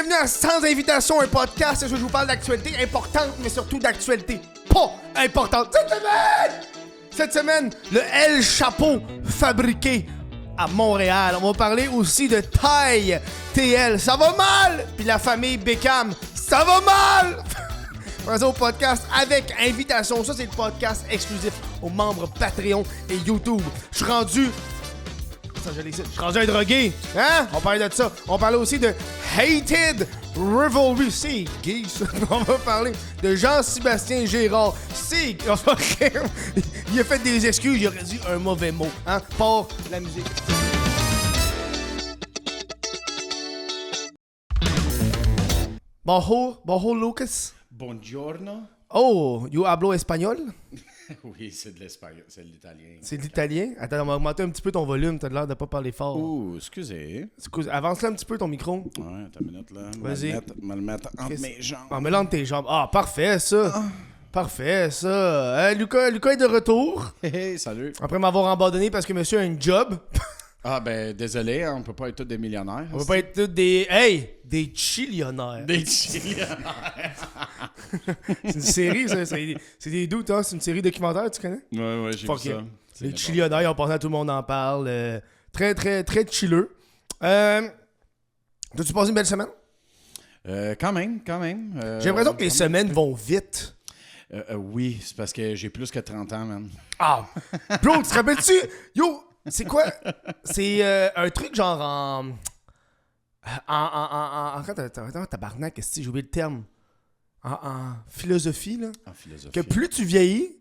bienvenue à Sans Invitation, un podcast où je vous parle d'actualité importante, mais surtout d'actualité pas importante. Cette semaine, le El Chapeau fabriqué à Montréal. On va parler aussi de Taille TL, ça va mal! Puis la famille Beckham, ça va mal! On va au podcast avec invitation. Ça, c'est le podcast exclusif aux membres Patreon et YouTube. Je suis rendu un drogué. Hein? On parlait de ça. On parlait aussi de Hated Rivalry. C'est gay, ça. On va parler de Jean-Sébastien Gérard. C'est... Il a fait des excuses. Il aurait dit un mauvais mot. Hein? Pour la musique. Bonjour, Lucas. Buongiorno. Oh, you hablo espagnol? Oui, c'est de l'espagnol, c'est de l'italien. C'est de l'italien? Attends, on va augmenter un petit peu ton volume, t'as l'air de pas parler fort. Ouh, excusez. Avance-le un petit peu ton micro. Ouais, attends une minute là. Vas-y. Je vais le mettre entre mes jambes. Ah, mets-le entre tes jambes. Ah, parfait ça. Parfait ça. Lucas est de retour. Hey, salut. Après m'avoir abandonné parce que monsieur a une job. Ah ben, désolé, hein, on peut pas être tous des millionnaires. On peut pas être tous des... Hey! Des chillionnaires. Des millionnaires. C'est une série, ça. C'est des doutes, hein. C'est une série documentaire, tu connais? Ouais, j'ai vu ça. Les chillionnaires, on pense à tout le monde en parle. Très, très, très chilleux. T'as-tu passé une belle semaine? Quand même. J'ai l'impression que les semaines vont vite. Oui, c'est parce que j'ai plus que 30 ans, man. Ah! Bro, tu te rappelles-tu? Yo, c'est quoi? C'est un truc genre en tabarnak, j'ai oublié le terme. En philosophie, là. En philosophie. Que plus tu vieillis,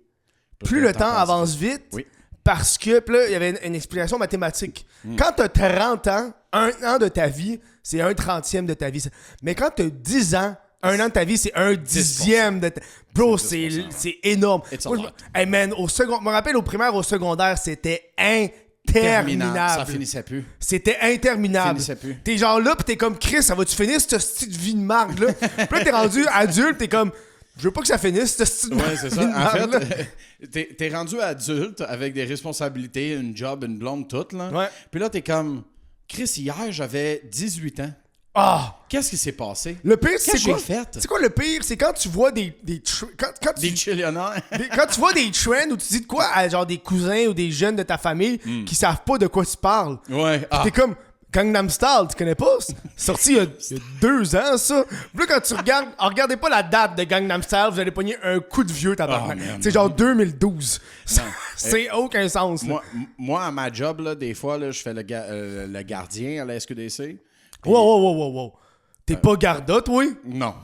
plus le temps avance vite. Oui. Parce que, puis là, il y avait une explication mathématique. Quand t'as 30 ans, un an de ta vie, c'est un trentième de ta vie. Mais quand t'as 10 ans, un an de ta vie, c'est un dixième de ta... Bro, c'est énorme. Moi, hey man, je me rappelle au primaire, au secondaire, c'était interminable. Ça finissait plus. C'était interminable. T'es genre là, pis t'es comme Chris, ça va-tu finir cette petite vie de marde là? Puis là, t'es rendu adulte, t'es comme je veux pas que ça finisse cette petite Ouais, c'est ça. En marde, fait, t'es rendu adulte avec des responsabilités, une job, une blonde, toute là. Ouais. Puis là, t'es comme Chris, hier, j'avais 18 ans. Ah! Qu'est-ce qui s'est passé? Le pire, c'est Qu'est-ce que quoi? j'ai fait? C'est quoi le pire? C'est quand tu vois des Des chillionnaires. quand tu vois des trends où tu dis de quoi à genre des cousins ou des jeunes de ta famille qui savent pas de quoi tu parles. Ouais. T'es comme Gangnam Style, tu connais pas? C'est sorti il y a 2 ans, ça. Puis là, quand tu regardes, regardez pas la date de Gangnam Style, vous allez pogner un coup de vieux tabarnak. C'est genre 2012. C'est aucun sens. Moi, à ma job, là, des fois, là, je fais le gardien à la SQDC. Puis... Wow. T'es pas garda, toi? Non.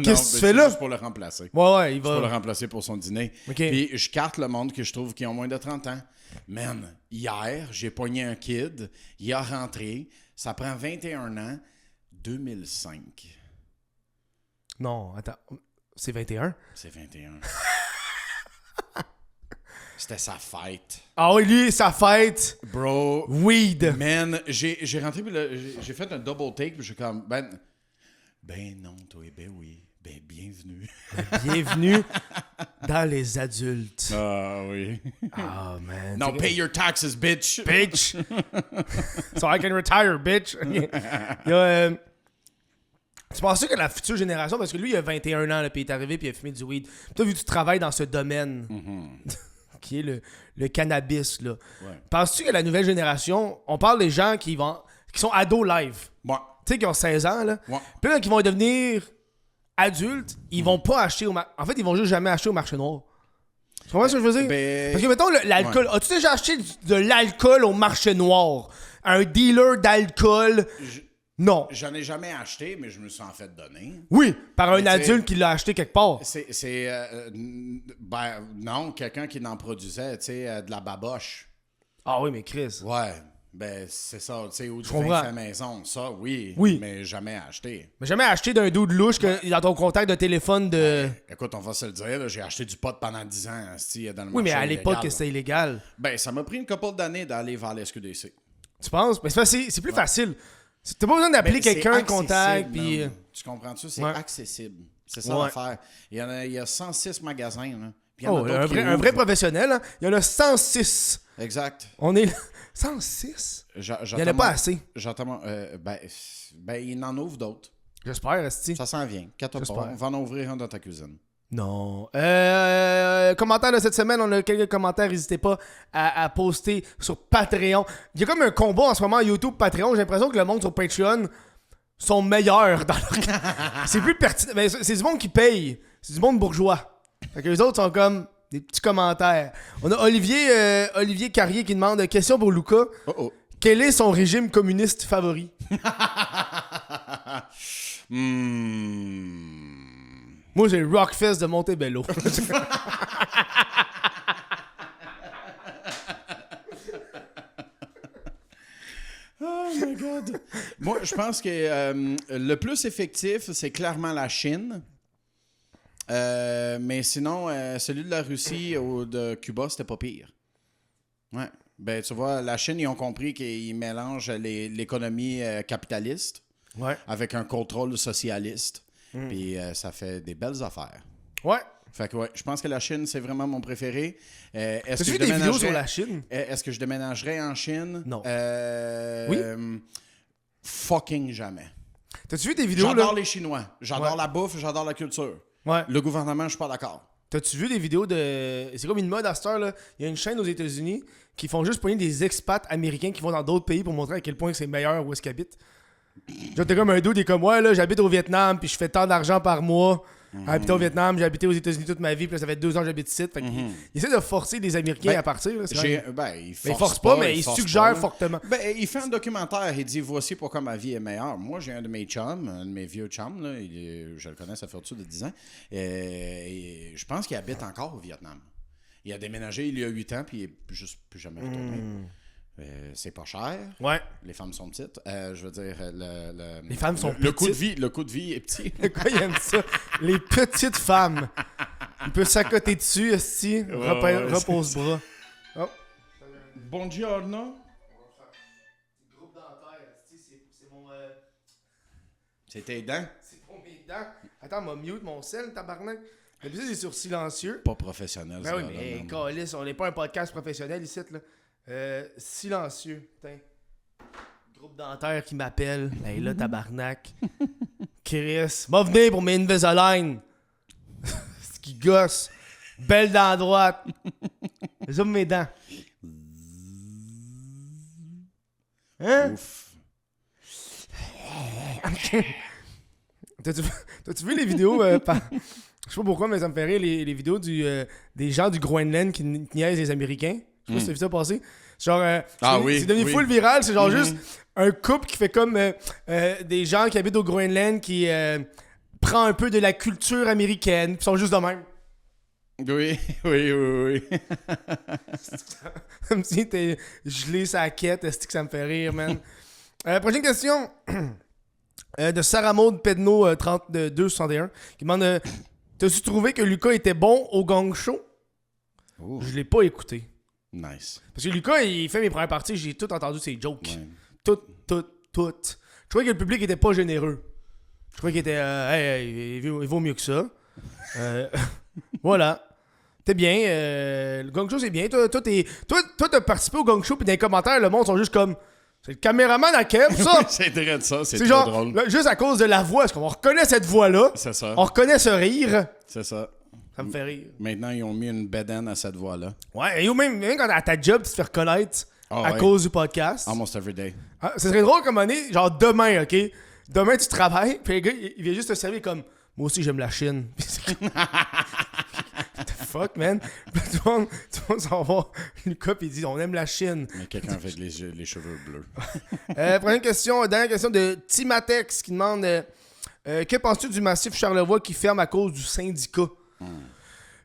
Qu'est-ce que tu fais là? Juste pour le remplacer. Ouais, il va. Pour le remplacer pour son dîner. Okay. Puis je carte le monde que je trouve qui ont moins de 30 ans. Man, hier, j'ai pogné un kid. Il a rentré. Ça prend 21 ans. 2005. Non, attends. C'est 21? C'est 21. C'était sa fête. Ah oui, lui, sa fête. Bro. Weed. Man, j'ai rentré, puis là, j'ai fait un double take, puis je suis comme, ben non, toi, ben oui, ben bienvenue. Bienvenue dans les adultes. Ah oui. Ah, man. No, pay your taxes, bitch. Bitch. So I can retire, bitch. Tu penses que la future génération, parce que lui, il a 21 ans, là, puis il est arrivé, puis il a fumé du weed. Puis toi, vu que tu travailles dans ce domaine, qui est le cannabis, là. Ouais. Penses-tu que la nouvelle génération, on parle des gens qui sont ados live, Ouais. tu sais, qui ont 16 ans, là. Ouais. Puis là, qui vont devenir adultes, ils vont pas acheter au marché. En fait, ils vont juste jamais acheter au marché noir. Tu comprends ce que je veux dire? Ben... Parce que, mettons, l'alcool. Ouais. As-tu déjà acheté de l'alcool au marché noir? Un dealer d'alcool? Non. J'en ai jamais acheté, mais je me suis en fait donner. Oui, par un adulte qui l'a acheté quelque part. Ben, non, quelqu'un qui n'en produisait, tu sais, de la baboche. Ah oui, mais Chris. Ouais. Ben, c'est ça, tu sais, ou du Je vin comprends. de fait maison. Ça, oui. Oui. Mais jamais acheté. Mais jamais acheté d'un dude louche dans ton contact de téléphone de... Écoute, on va se le dire, là, j'ai acheté du pot pendant 10 ans, dans le Oui, mais marché à l'époque, illégal, c'était illégal. Ben, ça m'a pris une couple d'années d'aller vers la SQDC. Tu penses? Mais c'est plus facile. T'as pas besoin d'appeler quelqu'un, un contact, puis... Tu comprends-tu? C'est Ouais. accessible. C'est ça Ouais. l'affaire. Il y a 106 magasins, là. Puis il y en Oh, a d'autres qui un vrai ouvrent. professionnel, hein? Il y en a 106. Exact. On est là. 106? Il n'y en a pas assez. J'entends... ben, il en ouvre d'autres. J'espère, esti. Ça s'en vient. Quatre J'espère. pas. On va en ouvrir un dans ta cuisine. Non. Commentaire de cette semaine, on a quelques commentaires, n'hésitez pas à poster sur Patreon. Il y a comme un combat en ce moment YouTube Patreon, j'ai l'impression que le monde sur Patreon sont meilleurs dans leur... C'est plus pertinent, mais c'est du monde qui paye, c'est du monde bourgeois. Fait que les autres sont comme des petits commentaires. On a Olivier Carrier qui demande, question pour Luca, quel est son régime communiste favori? Moi, j'ai le Rockfest de Montebello. Oh my God. Moi, je pense que le plus effectif, c'est clairement la Chine. Mais sinon, celui de la Russie ou de Cuba, c'était pas pire. Ouais. Ben, tu vois, la Chine, ils ont compris qu'ils mélangent l'économie capitaliste avec un contrôle socialiste. Puis ça fait des belles affaires. Ouais. Fait que ouais, je pense que la Chine, c'est vraiment mon préféré. Est-ce T'as-tu que vu des vidéos sur la Chine? Est-ce que je déménagerais en Chine? Non. Oui? Fucking jamais. T'as-tu vu des vidéos, J'adore là? les Chinois. J'adore la bouffe, j'adore la culture. Ouais. Le gouvernement, je suis pas d'accord. T'as-tu vu des vidéos de... C'est comme une mode à cette heure, là. Il y a une chaîne aux États-Unis qui font juste poigner des expats américains qui vont dans d'autres pays pour montrer à quel point c'est meilleur où est-ce qu'ils habitent. Genre, t'es comme un dude, t'es comme, ouais, là, j'habite au Vietnam, puis je fais tant d'argent par mois. Habité au Vietnam, j'ai habité aux États-Unis toute ma vie, puis là, ça fait 2 ans que j'habite ici. Fait qu'ils essaient de forcer les Américains à partir. Là, ils forcent pas, mais ils suggèrent fortement. Ben, il fait un documentaire, il dit voici pourquoi ma vie est meilleure. Moi, j'ai un de mes chums, un de mes vieux chums, là, je le connais, ça fait au-dessus de 10 ans. Et je pense qu'il habite encore au Vietnam. Il a déménagé il y a 8 ans, puis il est juste plus jamais retourné. C'est pas cher. Ouais. Les femmes sont petites. Je veux dire, les femmes sont petites. Le coût de vie est petit. Quoi, il aime ça? Les petites femmes. Il peut s'accoter dessus, esti. Repose-bras. Oh. Buongiorno. Groupe dentaire, esti. C'est mon... C'est tes dents? C'est pour mes dents. Attends, m'a mute mon sel, tabarnak. D'habitude, c'est sur silencieux. Pas professionnel, ben ça. Oui, mais câlisse, on n'est pas un podcast professionnel ici, là. Silencieux, putain. Groupe dentaire qui m'appelle. Hey là, tabarnak. Chris. Va venir pour mes Invisalign. Ce qui gosse. Belle dent droite. Zoom mes dents. Hein? Ouf. T'as-tu vu les vidéos Je sais pas pourquoi, mais ça me fait rire les vidéos des gens du Groenland qui niaisent les Américains. Je sais pas si t'as vu ça passer. Genre, c'est devenu full viral. C'est genre juste un couple qui fait comme des gens qui habitent au Groenland qui prend un peu de la culture américaine. Ils sont juste de même. Oui. Comme si t'es gelé sa quête. Est-ce que ça me fait rire, man? Prochaine question. De Sarah Maud Pedno 3261 qui demande t'as-tu trouvé que Lucas était bon au gang show? Je l'ai pas écouté. Nice. Parce que Lucas, il fait mes premières parties, j'ai tout entendu ses jokes. Ouais. Tout. Je trouvais que le public était pas généreux. Je trouvais qu'il était il vaut mieux que ça. Voilà. T'es bien. Le gang show, c'est bien. Toi, t'as participé au gang show, puis dans les commentaires, le monde sont juste comme. C'est le caméraman à Kev, ça! C'est vrai de ça, c'est trop genre, drôle. Là, juste à cause de la voix, parce qu'on reconnaît cette voix-là. C'est ça. On reconnaît ce rire. C'est ça. Ça me fait rire. Maintenant, ils ont mis une bedaine à cette voix-là. Ouais, et même quand à ta job, tu te fais reconnaître à cause du podcast. Almost every day. Ah, ça serait drôle comme année, genre demain, OK? Demain, tu travailles, puis le gars, il vient juste te servir comme « Moi aussi, j'aime la Chine. » What the fuck, man? Tout le monde s'en va. Lucas, puis il dit « On aime la Chine. » Mais quelqu'un avec les cheveux bleus. Prochaine question, dernière question de Timatex qui demande que penses-tu du massif Charlevoix qui ferme à cause du syndicat?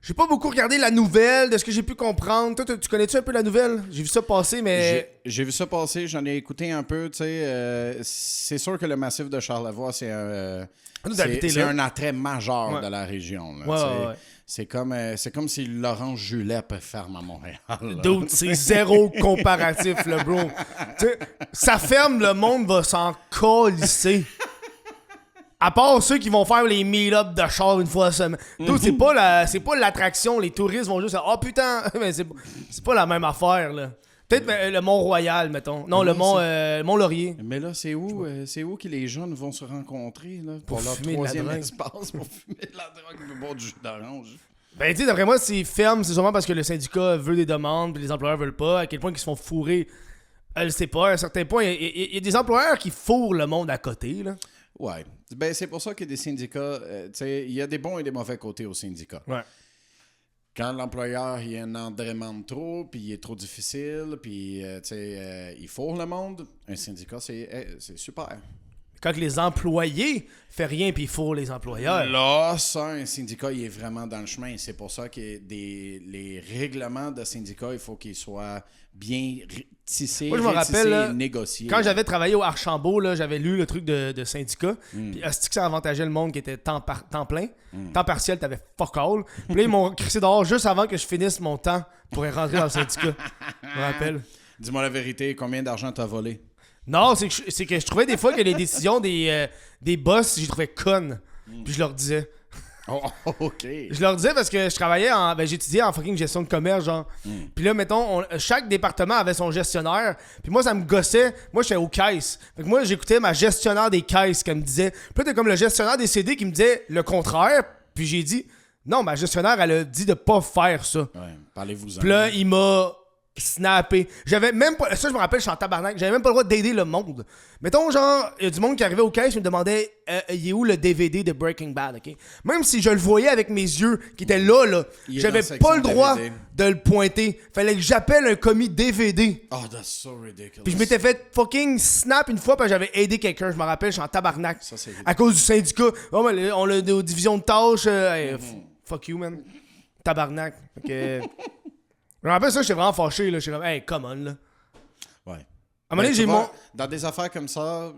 J'ai pas beaucoup regardé la nouvelle, de ce que j'ai pu comprendre. Toi, tu connais-tu un peu la nouvelle? J'ai vu ça passer, mais... J'ai vu ça passer, j'en ai écouté un peu, tu sais. C'est sûr que le massif de Charlevoix, c'est un attrait majeur de la région. Là, ouais. C'est comme si Laurent Julet ferme à Montréal. Dude, c'est zéro comparatif, là, bro. T'sais, ça ferme, le monde va s'en colisser. À part ceux qui vont faire les meet-up de char une fois à semaine. Dude, c'est pas l'attraction. Les touristes vont juste... Oh putain! Mais c'est pas la même affaire, là. Peut-être le Mont-Royal, mettons. Non, le Mont-Laurier. Mais là, c'est où que les jeunes vont se rencontrer là, pour leur fumer de la 3e drogue. espace pour fumer de la drogue et boire du jus d'orange? Ben, tu sais, d'après moi, s'ils ferment, c'est sûrement parce que le syndicat veut des demandes, puis les employeurs veulent pas. À quel point ils se font fourrer, elle sait pas. À un certain point, il y a des employeurs qui fourrent le monde à côté, là. Ouais. Ben, c'est pour ça qu'il y a des syndicats. Tu sais, il y a des bons et des mauvais côtés aux syndicats. Ouais. Quand l'employeur il en demande trop, puis il est trop difficile, puis il fourre le monde, un syndicat, c'est super. Quand les employés font rien puis ils fourrent les employeurs. Là, ça, un syndicat, il est vraiment dans le chemin. C'est pour ça que les règlements de syndicat, il faut qu'ils soient bien tissés, Moi, je me rappelle, là, négociés. Quand j'avais travaillé au Archambault, là, j'avais lu le truc de syndicat. Puis est-ce que ça avantageait le monde qui était temps plein? Temps partiel, t'avais fuck all. Puis là, ils m'ont crissé dehors juste avant que je finisse mon temps pour rentrer dans le syndicat. Je me rappelle. Dis-moi la vérité, combien d'argent t'as volé? Non, c'est que je trouvais des fois que les décisions des boss, j'y trouvais connes. Puis je leur disais. Oh, OK. Je leur disais parce que je travaillais j'étudiais en fucking gestion de commerce, genre. Puis là, mettons, chaque département avait son gestionnaire. Puis moi, ça me gossait. Moi, j'étais aux caisses. Fait que moi, j'écoutais ma gestionnaire des caisses qui me disait. Puis là, t'es comme le gestionnaire des CD qui me disait le contraire. Puis j'ai dit, non, ma gestionnaire, elle a dit de pas faire ça. Ouais, parlez-vous-en. Puis là, il m'a snappé. J'avais même pas. Ça, je me rappelle, je suis en tabarnak. J'avais même pas le droit d'aider le monde. Mettons, genre, il y a du monde qui arrivait aux caisses et me demandait il est où le DVD de Breaking Bad, ok? Même si je le voyais avec mes yeux, qui était là, j'avais pas le droit de le pointer. Fallait que j'appelle un commis DVD. Oh, that's so ridiculous. Puis je m'étais fait fucking snap une fois parce que j'avais aidé quelqu'un. Je me rappelle, je suis en tabarnak. Ça, c'est à cause du syndicat. Oh, mais on a nos divisions de tâches. Fuck you, man. Tabarnak. Ok. Je me rappelle ça, j'étais vraiment fâché, là. J'étais comme, hey, come on, là. Ouais. À un moment donné, j'ai mon. Dans des affaires comme ça,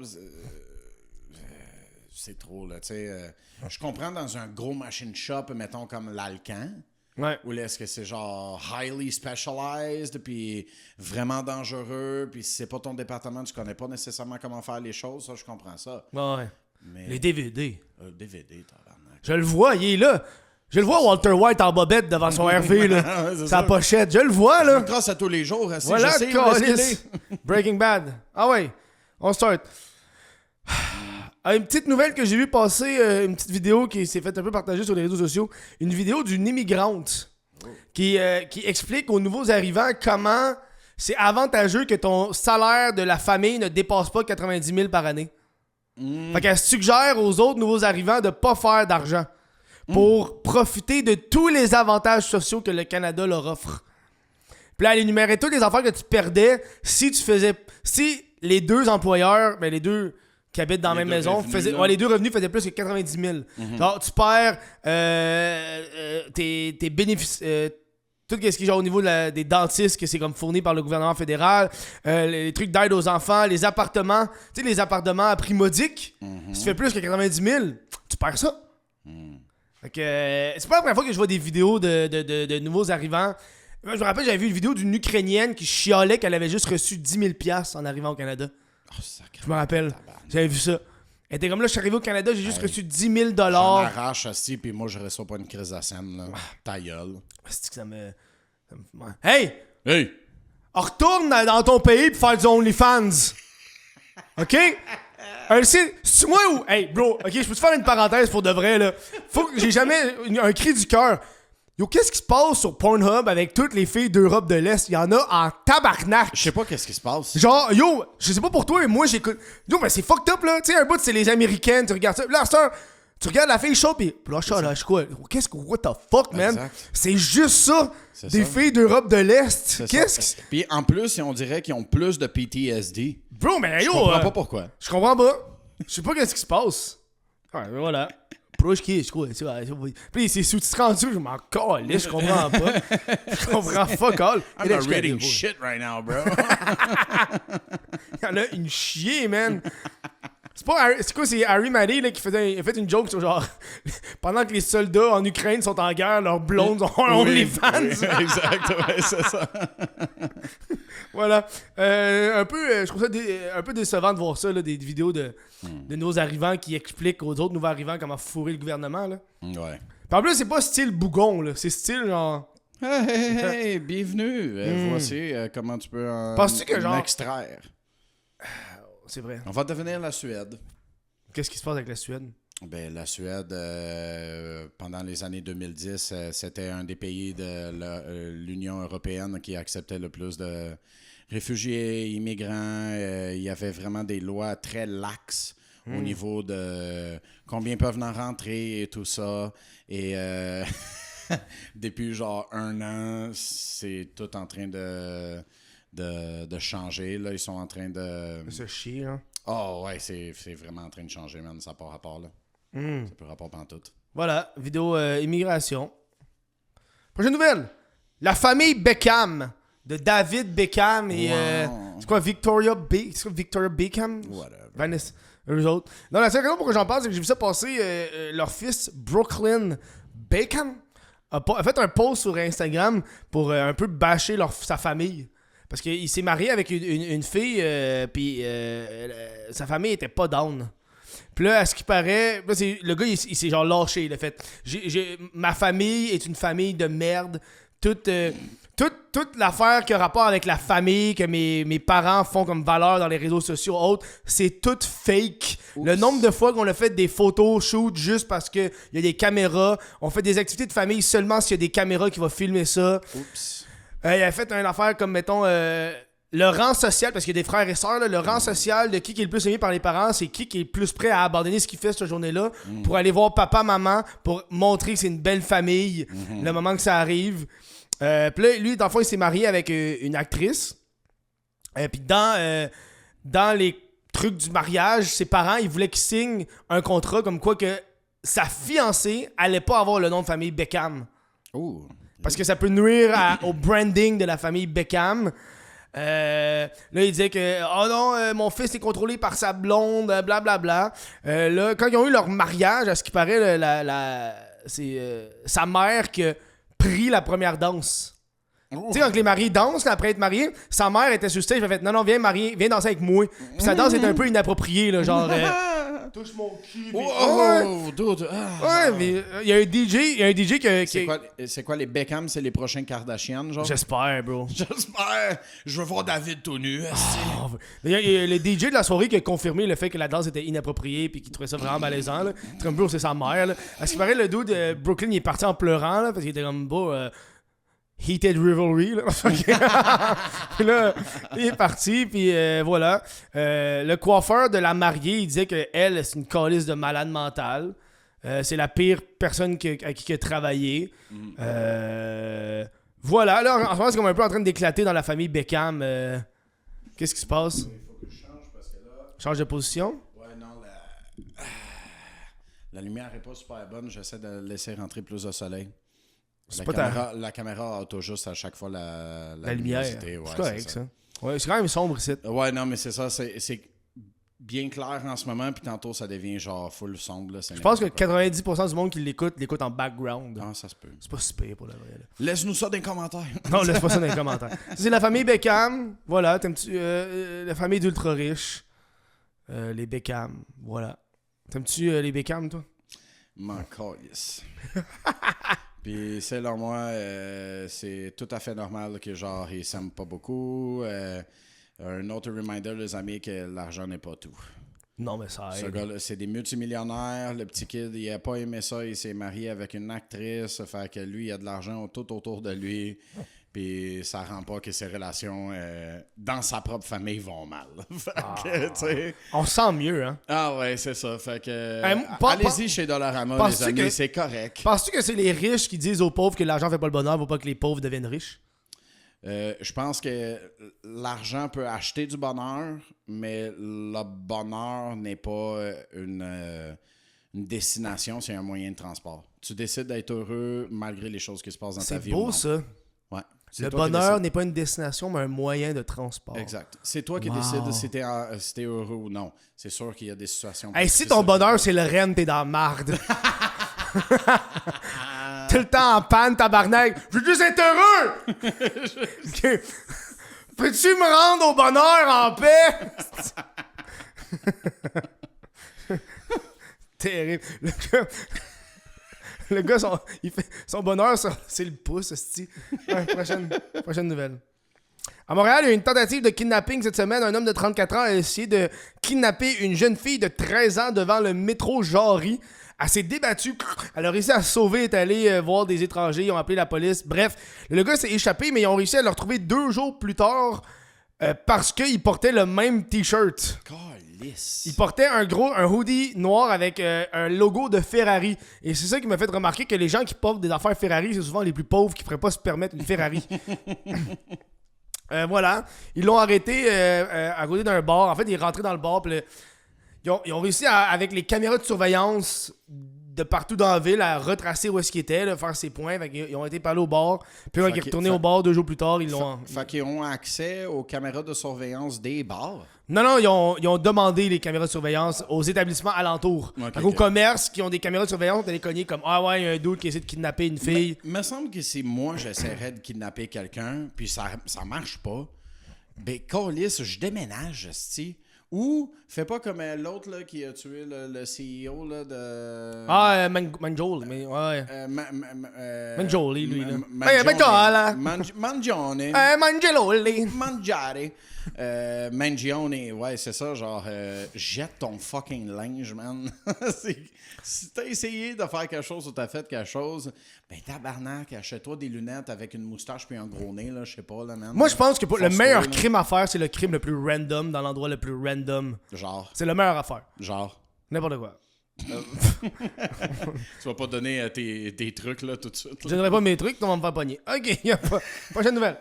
c'est trop, là. Tu sais, je comprends dans un gros machine shop, mettons comme l'Alcan. Ouais. Ou là, est-ce que c'est genre highly specialized, puis vraiment dangereux, puis si c'est pas ton département, tu connais pas nécessairement comment faire les choses, ça, je comprends ça. Ouais. Mais Les DVD. DVD, tabarnak. Je le vois, il est là. Je le vois, Walter White en bobette devant son RV, là. Sa pochette. Je le vois, là. Grâce à tous les jours, hein, Voilà, je sais où est-ce qu'il câlisse. est. Breaking Bad. Ah ouais, on start. Une petite nouvelle que j'ai vu passer, une petite vidéo qui s'est faite un peu partager sur les réseaux sociaux. Une vidéo d'une immigrante qui explique aux nouveaux arrivants comment c'est avantageux que ton salaire de la famille ne dépasse pas 90 000 par année. Fait qu'elle suggère aux autres nouveaux arrivants de pas faire d'argent pour profiter de tous les avantages sociaux que le Canada leur offre. Puis là, elle énumérait toutes les affaires que tu perdais si les deux employeurs, les deux qui habitent dans la même maison, les deux revenus faisaient plus que 90 000. Alors, tu perds tes bénéfices, tout ce qui est genre au niveau des dentistes, que c'est comme fourni par le gouvernement fédéral, les trucs d'aide aux enfants, les appartements, tu sais, les appartements à prix modique, si tu fais plus que 90 000, tu perds ça. Fait que, c'est pas la première fois que je vois des vidéos de nouveaux arrivants. Moi, je me rappelle, j'avais vu une vidéo d'une Ukrainienne qui chialait qu'elle avait juste reçu 10 000 $ en arrivant au Canada. Oh, je me rappelle. J'avais vu ça. Elle était comme là, je suis arrivé au Canada, j'ai juste reçu 10 000 $. J'en arrache, assis, puis moi, je reçois pas une crise à scène, là. Ta gueule. C'est que ça me... Ouais. Hey! Hey! Retourne dans ton pays pour faire du OnlyFans. OK? C'est moi ou... Hey, bro, OK, je peux te faire une parenthèse pour de vrai, là. Faut que j'ai jamais un cri du cœur. Yo, qu'est-ce qui se passe sur Pornhub avec toutes les filles d'Europe de l'Est? Il y en a en tabarnak. Je sais pas qu'est-ce qui se passe. Genre, yo, je sais pas pour toi, mais moi, j'écoute... Yo, mais c'est fucked up, là. Tu sais, un bout, c'est les Américaines, tu regardes ça. Là, ça, tu regardes la fille chaude, pis là, je suis quoi? Qu'est-ce que... What the fuck, man? Exact. C'est juste ça. C'est des ça. filles d'Europe de l'Est. Qu'est-ce que... Puis en plus, on dirait qu'ils ont plus de PTSD. Bro, mais yo... Je comprends pas pourquoi. Je comprends pas. Je sais pas qu'est-ce qui se passe. Ouais, voilà. Proche qui est, je crois. Puis c'est sous-titré en dessous, je m'en calisse, je comprends pas. Je comprends fuck all. I'm not reading shit right now, bro. Il y en a une chier, man. C'est quoi, c'est Harry Maddy là, qui a fait une joke sur genre pendant que les soldats en Ukraine sont en guerre, leurs blondes ont OnlyFans. Oui, exact, ouais, c'est ça. Voilà. Je trouve ça un peu décevant de voir ça, là, des vidéos de nos arrivants qui expliquent aux autres nouveaux arrivants comment fourrer le gouvernement. Là. Ouais. Puis en plus, c'est pas style bougon, là. C'est style genre. Hey, bienvenue. Voici comment tu peux Penses-tu que genre... extraire. C'est vrai. On va devenir la Suède. Qu'est-ce qui se passe avec la Suède? Ben, la Suède, pendant les années 2010, c'était un des pays de l'Union européenne qui acceptait le plus de réfugiés, immigrants. Il y avait vraiment des lois très laxes au niveau de combien peuvent en rentrer et tout ça. Et depuis genre 1 an, c'est tout en train de changer. Là, ils sont en train de... Se chier, hein? Oh ouais, c'est vraiment en train de changer, man. Ça n'a pas rapport, là. Ça peut rapport pantoute. Voilà, vidéo immigration. Prochaine nouvelle. La famille Beckham, de David Beckham et... c'est quoi, Victoria Beckham? Whatever. Vanessa, eux autres. Non, la seule raison pourquoi j'en parle, c'est que j'ai vu ça passer. Leur fils, Brooklyn Beckham, a fait un post sur Instagram pour un peu bâcher sa famille. Parce qu'il s'est marié avec une fille, puis sa famille était pas down. Puis là, à ce qui paraît, là, le gars, il s'est genre lâché. Il a fait ma famille est une famille de merde. Toute l'affaire qui a rapport avec la famille, que mes parents font comme valeur dans les réseaux sociaux autres, c'est tout fake. Oups. Le nombre de fois qu'on a fait des photos shoot juste parce qu'il y a des caméras. On fait des activités de famille seulement s'il y a des caméras qui vont filmer ça. Oups. Il a fait une affaire comme, mettons, le rang social, parce qu'il y a des frères et sœurs, là, le rang social de qui est le plus aimé par les parents, c'est qui est le plus prêt à abandonner ce qu'il fait cette journée-là pour aller voir papa, maman, pour montrer que c'est une belle famille, le moment que ça arrive. Puis là, lui, dans le fond, il s'est marié avec une actrice. Puis dans les trucs du mariage, ses parents, ils voulaient qu'il signe un contrat comme quoi que sa fiancée allait pas avoir le nom de famille Beckham. Oh. Parce que ça peut nuire au branding de la famille Beckham. Là, il disait que « Oh non, mon fils est contrôlé par sa blonde, blablabla. » Là, quand ils ont eu leur mariage, à ce qui paraît, c'est sa mère qui a pris la première danse. Tu sais, quand les mariés dansent, là, après être mariés, sa mère était sur le stage, elle a fait « Non, non, viens danser avec moi. » Puis sa danse était un peu inappropriée, là, genre... touche mon cul. Ouais, mais il y a un DJ qui... C'est quoi les Beckham? C'est les prochains Kardashian, genre? J'espère, bro. J'espère. Je veux voir David tout nu. Il y a le DJ de la soirée qui a confirmé le fait que la danse était inappropriée puis qu'il trouvait ça vraiment malaisant. Là. C'est comme, bro, c'est sa mère. Là. À ce qui paraît, le dude de Brooklyn, il est parti en pleurant là, parce qu'il était comme, beau... Heated Rivalry, là. Puis là, il est parti, puis voilà. Le coiffeur de la mariée, il disait qu'elle, c'est une calisse de malade mentale. C'est la pire personne à qui il a travaillé. Voilà, là, en ce moment, c'est comme un peu en train d'éclater dans la famille Beckham. Qu'est-ce qui se passe? Il faut que je change, parce que là... Change de position? Ouais, non, la lumière est pas super bonne. J'essaie de laisser rentrer plus de soleil. La caméra auto-juste à chaque fois la lumière. Ouais, c'est correct, ça. Ouais, c'est quand même sombre ici. Ouais, non, mais c'est ça. C'est bien clair en ce moment, puis tantôt, ça devient genre full sombre. Là, je pense que 90% du monde qui l'écoute en background. Ah, ça se peut. C'est pas si pire pour la vraie. Laisse-nous ça dans les commentaires. Non, laisse pas ça dans les commentaires. C'est la famille Beckham. Voilà, t'aimes-tu la famille d'ultra riches. Les Beckham. Voilà. T'aimes-tu les Beckham, toi? M'en calisse. Puis selon moi, c'est tout à fait normal que genre ils s'aiment pas beaucoup. Un autre reminder, les amis, que l'argent n'est pas tout. Non, mais ça aide. Ce gars-là, c'est des multimillionnaires. Le petit kid, il a pas aimé ça. Il s'est marié avec une actrice. Fait que lui, il a de l'argent tout autour de lui. Puis ça rend pas que ses relations dans sa propre famille vont mal. On se sent mieux, hein? Ah ouais, c'est ça. Fait que allez-y chez Dollarama, les amis, c'est correct. Penses-tu que c'est les riches qui disent aux pauvres que l'argent fait pas le bonheur pour pas que les pauvres deviennent riches? Je pense que l'argent peut acheter du bonheur, mais le bonheur n'est pas une destination, c'est un moyen de transport. Tu décides d'être heureux malgré les choses qui se passent dans ta vie. C'est beau, ça. Ouais. Le bonheur n'est pas une destination, mais un moyen de transport. Exact. C'est toi qui décides si t'es heureux ou non. C'est sûr qu'il y a des situations... Hey, si ton bonheur, c'est le renne, t'es dans la marde. Tout le temps en panne, tabarnak. Je veux juste être heureux! Okay. Peux-tu me rendre au bonheur en paix? Terrible. Le gars, son bonheur, c'est le pouce, esti. Ouais, prochaine nouvelle. À Montréal, il y a eu une tentative de kidnapping cette semaine. Un homme de 34 ans a essayé de kidnapper une jeune fille de 13 ans devant le métro Jarry. Elle s'est débattue. Elle a réussi à se sauver, est allée voir des étrangers. Ils ont appelé la police. Bref, le gars s'est échappé, mais ils ont réussi à le retrouver 2 jours plus tard parce qu'il portait le même T-shirt. Calisse. Il portait un hoodie noir avec un logo de Ferrari. Et c'est ça qui m'a fait remarquer que les gens qui portent des affaires Ferrari, c'est souvent les plus pauvres qui ne pourraient pas se permettre une Ferrari. Voilà. Ils l'ont arrêté à côté d'un bar. En fait, il est rentré dans le bar. Puis ils ont réussi, avec les caméras de surveillance de partout dans la ville, à retracer où est-ce qu'il était, faire ses points. Ils ont été parler au bar. Puis quand il est retourné au bar 2 jours plus tard, ils l'ont... Fait qu'ils ont accès aux caméras de surveillance des bars? Non, ils ont demandé les caméras de surveillance aux établissements alentours. Okay, aux commerces qui ont des caméras de surveillance, on allait cogner comme « Ah ouais, il y a un dude qui essaie de kidnapper une fille. » Me semble que si moi, j'essaierais de kidnapper quelqu'un, puis ça marche pas, ben, câlisse, je déménage, c'ti. Ou, fais pas comme l'autre là, qui a tué le CEO là, de... Ah, Mangione, mais ouais. Mangione, lui, là. Mangione. Mangione. Mangiare. Mangione, ouais, c'est ça, genre, jette ton fucking linge, man. Si t'as essayé de faire quelque chose ou t'as fait quelque chose, ben tabarnak, achète-toi des lunettes avec une moustache puis un gros nez, là, je sais pas, là, man. Moi, je pense que le meilleur crime à faire, c'est le crime le plus random, dans l'endroit le plus random. Genre. C'est le meilleur à faire. Genre. N'importe quoi. Tu vas pas donner tes trucs, là, tout de suite. Je donnerai pas mes trucs, on va me faire pogner. OK, y a pas. Prochaine nouvelle.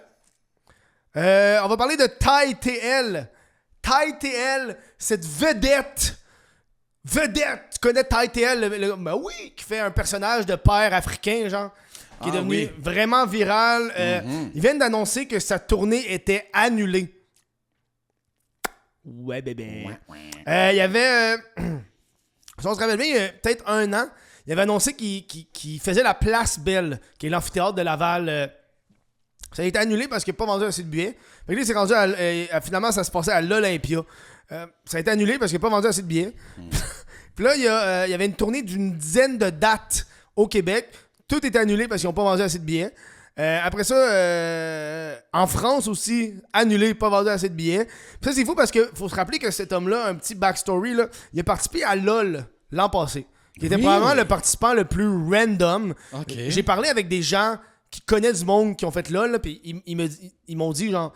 On va parler de Ty TL. Ty TL, cette vedette. Tu connais Ty TL? Ben oui, qui fait un personnage de père africain, genre, qui est devenu vraiment viral. Ils viennent d'annoncer que sa tournée était annulée. Ouais, bébé. Il y avait... si on se rappelle bien, il y a peut-être 1 an, il avait annoncé qu'il faisait la Place Belle, qui est l'amphithéâtre de Laval. Ça a été annulé parce qu'il n'a pas vendu assez de billets. Fait que là, il s'est rendu finalement, ça se passait à l'Olympia. Ça a été annulé parce qu'il n'a pas vendu assez de billets. Puis là, il y avait une tournée d'une dizaine de dates au Québec. Tout était annulé parce qu'ils n'ont pas vendu assez de billets. Après ça, en France aussi, annulé, pas vendu assez de billets. Puis ça, c'est fou parce qu'il faut se rappeler que cet homme-là, un petit backstory, là, il a participé à LOL l'an passé. Qui était probablement le participant le plus random. Okay. J'ai parlé avec des gens qui connaissent du monde qui ont fait LOL, puis ils m'ont dit, genre,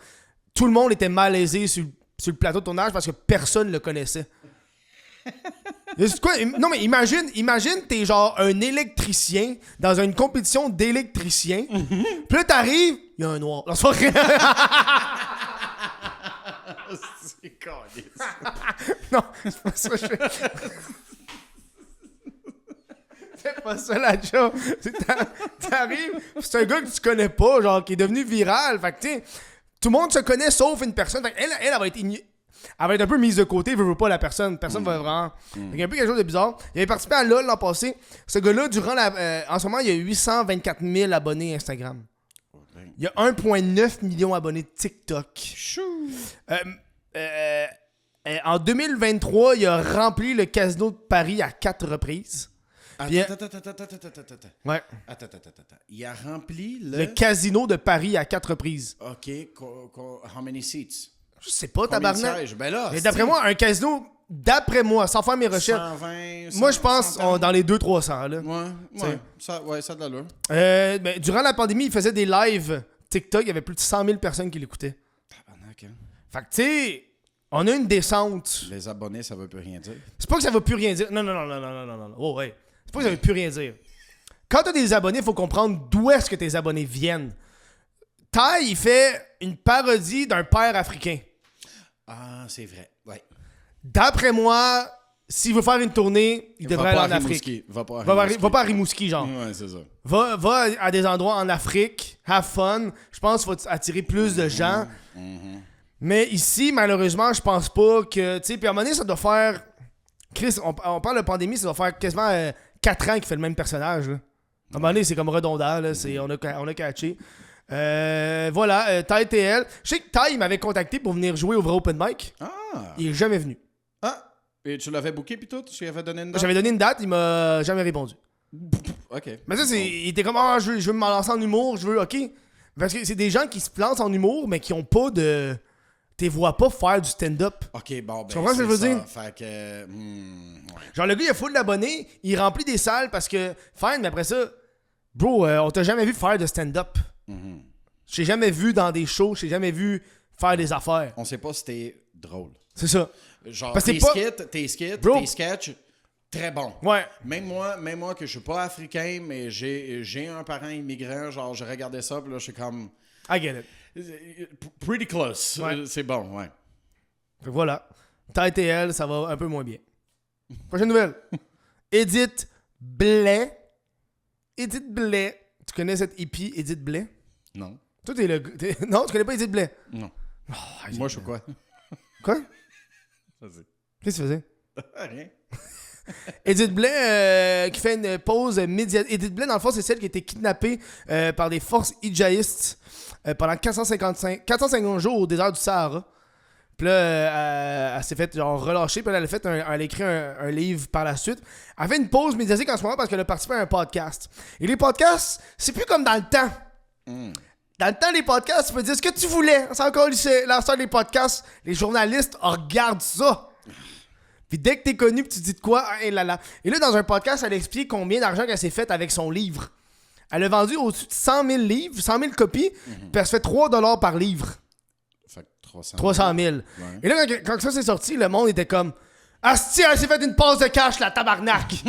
tout le monde était malaisé sur le plateau de tournage parce que personne le connaissait. Quoi? Non, mais imagine, t'es genre un électricien dans une compétition d'électriciens. Puis là, t'arrives, il y a un noir. Non, c'est pas vrai. C'est caliste. Non, c'est pas ça que je fais. C'est pas ça la joke. T'arrives, c'est un gars que tu connais pas, genre, qui est devenu viral. Fait que, tu sais, tout le monde se connaît sauf une personne. Fait qu'elle, elle va être elle va être un peu mise de côté, veut pas la personne. Personne va vraiment. Il y a un peu quelque chose de bizarre. Il avait participé à LOL l'an passé. Ce gars-là, en ce moment, il y a 824 000 abonnés Instagram. Il y a 1,9 million d'abonnés TikTok. En 2023, il a rempli le casino de Paris à 4 reprises. Attends. Ouais. Attends. Il a rempli le casino de Paris à 4 reprises. OK. How many seats? Je sais pas, tabarnak. Ben là, mais d'après moi, un casino, sans faire mes recherches. 120, moi, je pense dans les 200-300. Là. Ouais, ça a de l'allure. Ben, durant la pandémie, il faisait des lives TikTok. Il y avait plus de 100 000 personnes qui l'écoutaient. Tabarnak, hein? Fait que, tu sais, on a une descente. Les abonnés, ça veut plus rien dire. C'est pas que ça veut plus rien dire. Non. Oh, ouais. C'est pas que ça veut plus rien dire. Quand t'as des abonnés, il faut comprendre d'où est-ce que tes abonnés viennent. Ty, il fait une parodie d'un père africain. Ah, c'est vrai, ouais. D'après moi, s'il veut faire une tournée, il devrait aller en Afrique. Va pas à Rimouski, genre. Ouais, c'est ça. Va à des endroits en Afrique, have fun. Je pense qu'il faut attirer plus de gens. Mais ici, malheureusement, je pense pas que... Tu sais, puis à un moment donné, ça doit faire... Chris, on parle de pandémie, ça doit faire quasiment 4 ans qu'il fait le même personnage. Là. À un moment donné, c'est comme redondant. Là, on a catché. Voilà, Ty TL. Je sais que Ty m'avait contacté pour venir jouer au vrai open mic. Ah! Il est jamais venu. Ah! Et tu l'avais booké pis tout? Tu lui avais donné une date? J'avais donné une date, il m'a jamais répondu. OK. Mais ça, il était comme, je veux me lancer en humour, je veux, OK. Parce que c'est des gens qui se plantent en humour, mais qui ont pas de... T'es vois pas faire du stand-up. OK, bon, ben, tu comprends ce que je veux dire? Fait que... ouais. Genre, le gars, il a full d'abonnés, il remplit des salles parce que... Fine, mais après ça, bro, on t'a jamais vu faire de stand-up. Je t'ai jamais vu dans des shows, je t'ai jamais vu faire des affaires. On sait pas si t'es drôle. C'est ça. Genre, Parce que tes skits, Bro. tes sketchs, très bons. Ouais. Même moi que je suis pas africain, mais j'ai un parent immigrant, genre, je regardais ça, puis là, je suis comme... I get it. Pretty close. Ouais. C'est bon, ouais. Fait que voilà. Tête et elle, ça va un peu moins bien. Prochaine nouvelle. Edith Blais. Edith Blais. Tu connais cette hippie, Edith Blais? Non. Toi, Non, tu connais pas Edith Blais? Non. Oh, Moi, je suis quoi? Quoi? Vas-y. Qu'est-ce que tu faisais? Rien. Edith Blais qui fait une pause médiatique. Edith Blais, dans le fond, c'est celle qui a été kidnappée par des forces hidjaïstes pendant 450 jours au désert du Sahara. Puis là, elle s'est fait genre relâcher. Puis là, elle a écrit un livre par la suite. Elle fait une pause médiatique en ce moment parce qu'elle a participé à un podcast. Et les podcasts, c'est plus comme dans le temps. Dans le temps, les podcasts, tu peux dire ce que tu voulais. C'est encore l'histoire des podcasts. Les journalistes regardent ça. Puis dès que t'es connu, puis tu dis de quoi, et là. Et là, dans un podcast, elle explique combien d'argent qu'elle s'est fait avec son livre. Elle a vendu au-dessus de 100 000 livres, 100 000 copies, puis elle se fait 3$ par livre. Fait que 300 000. Ouais. Et là, quand ça s'est sorti, le monde était comme... Asti, elle s'est fait une passe de cash, la tabarnak!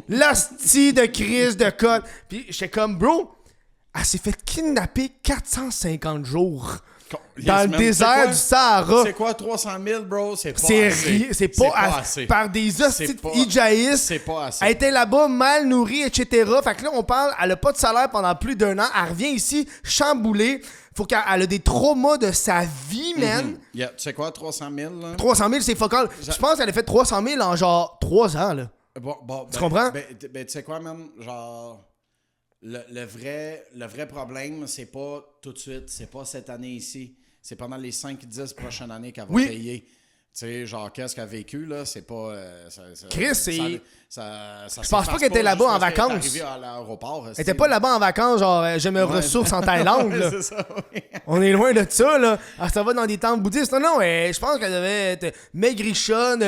L'asti de crise de code. Puis j'étais comme, bro, elle s'est fait kidnapper 450 jours. Dans le désert du Sahara. C'est quoi 300 000, bro? C'est pas assez. C'est pas assez. Par des hosties hidjaïstes. C'est pas assez. Elle était là-bas, mal nourrie, etc. Fait que là, on parle, elle a pas de salaire pendant plus d'1 an. Elle revient ici, chamboulée. Faut qu'elle a des traumas de sa vie, man. Tu sais quoi, 300 000, là? 300 000, c'est focal. Je pense qu'elle a fait 300 000 en genre 3 ans, là. Bon, tu comprends? Ben, tu sais quoi, man? Genre... Le vrai problème, c'est pas tout de suite, c'est pas cette année ici. C'est pendant les 5-10 prochaines années qu'elle va payer. Tu sais, genre, qu'est-ce qu'elle a vécu, là, c'est pas... Chris, c'est... Je pense pas qu'elle était là-bas en vacances. Elle est arrivée à l'aéroport. Elle était pas là-bas en vacances, genre, je me ressource en Thaïlande, là. C'est ça, oui. On est loin de ça, là. Elle s'en va dans des temples bouddhistes. Non, je pense qu'elle devait être maigrichonne,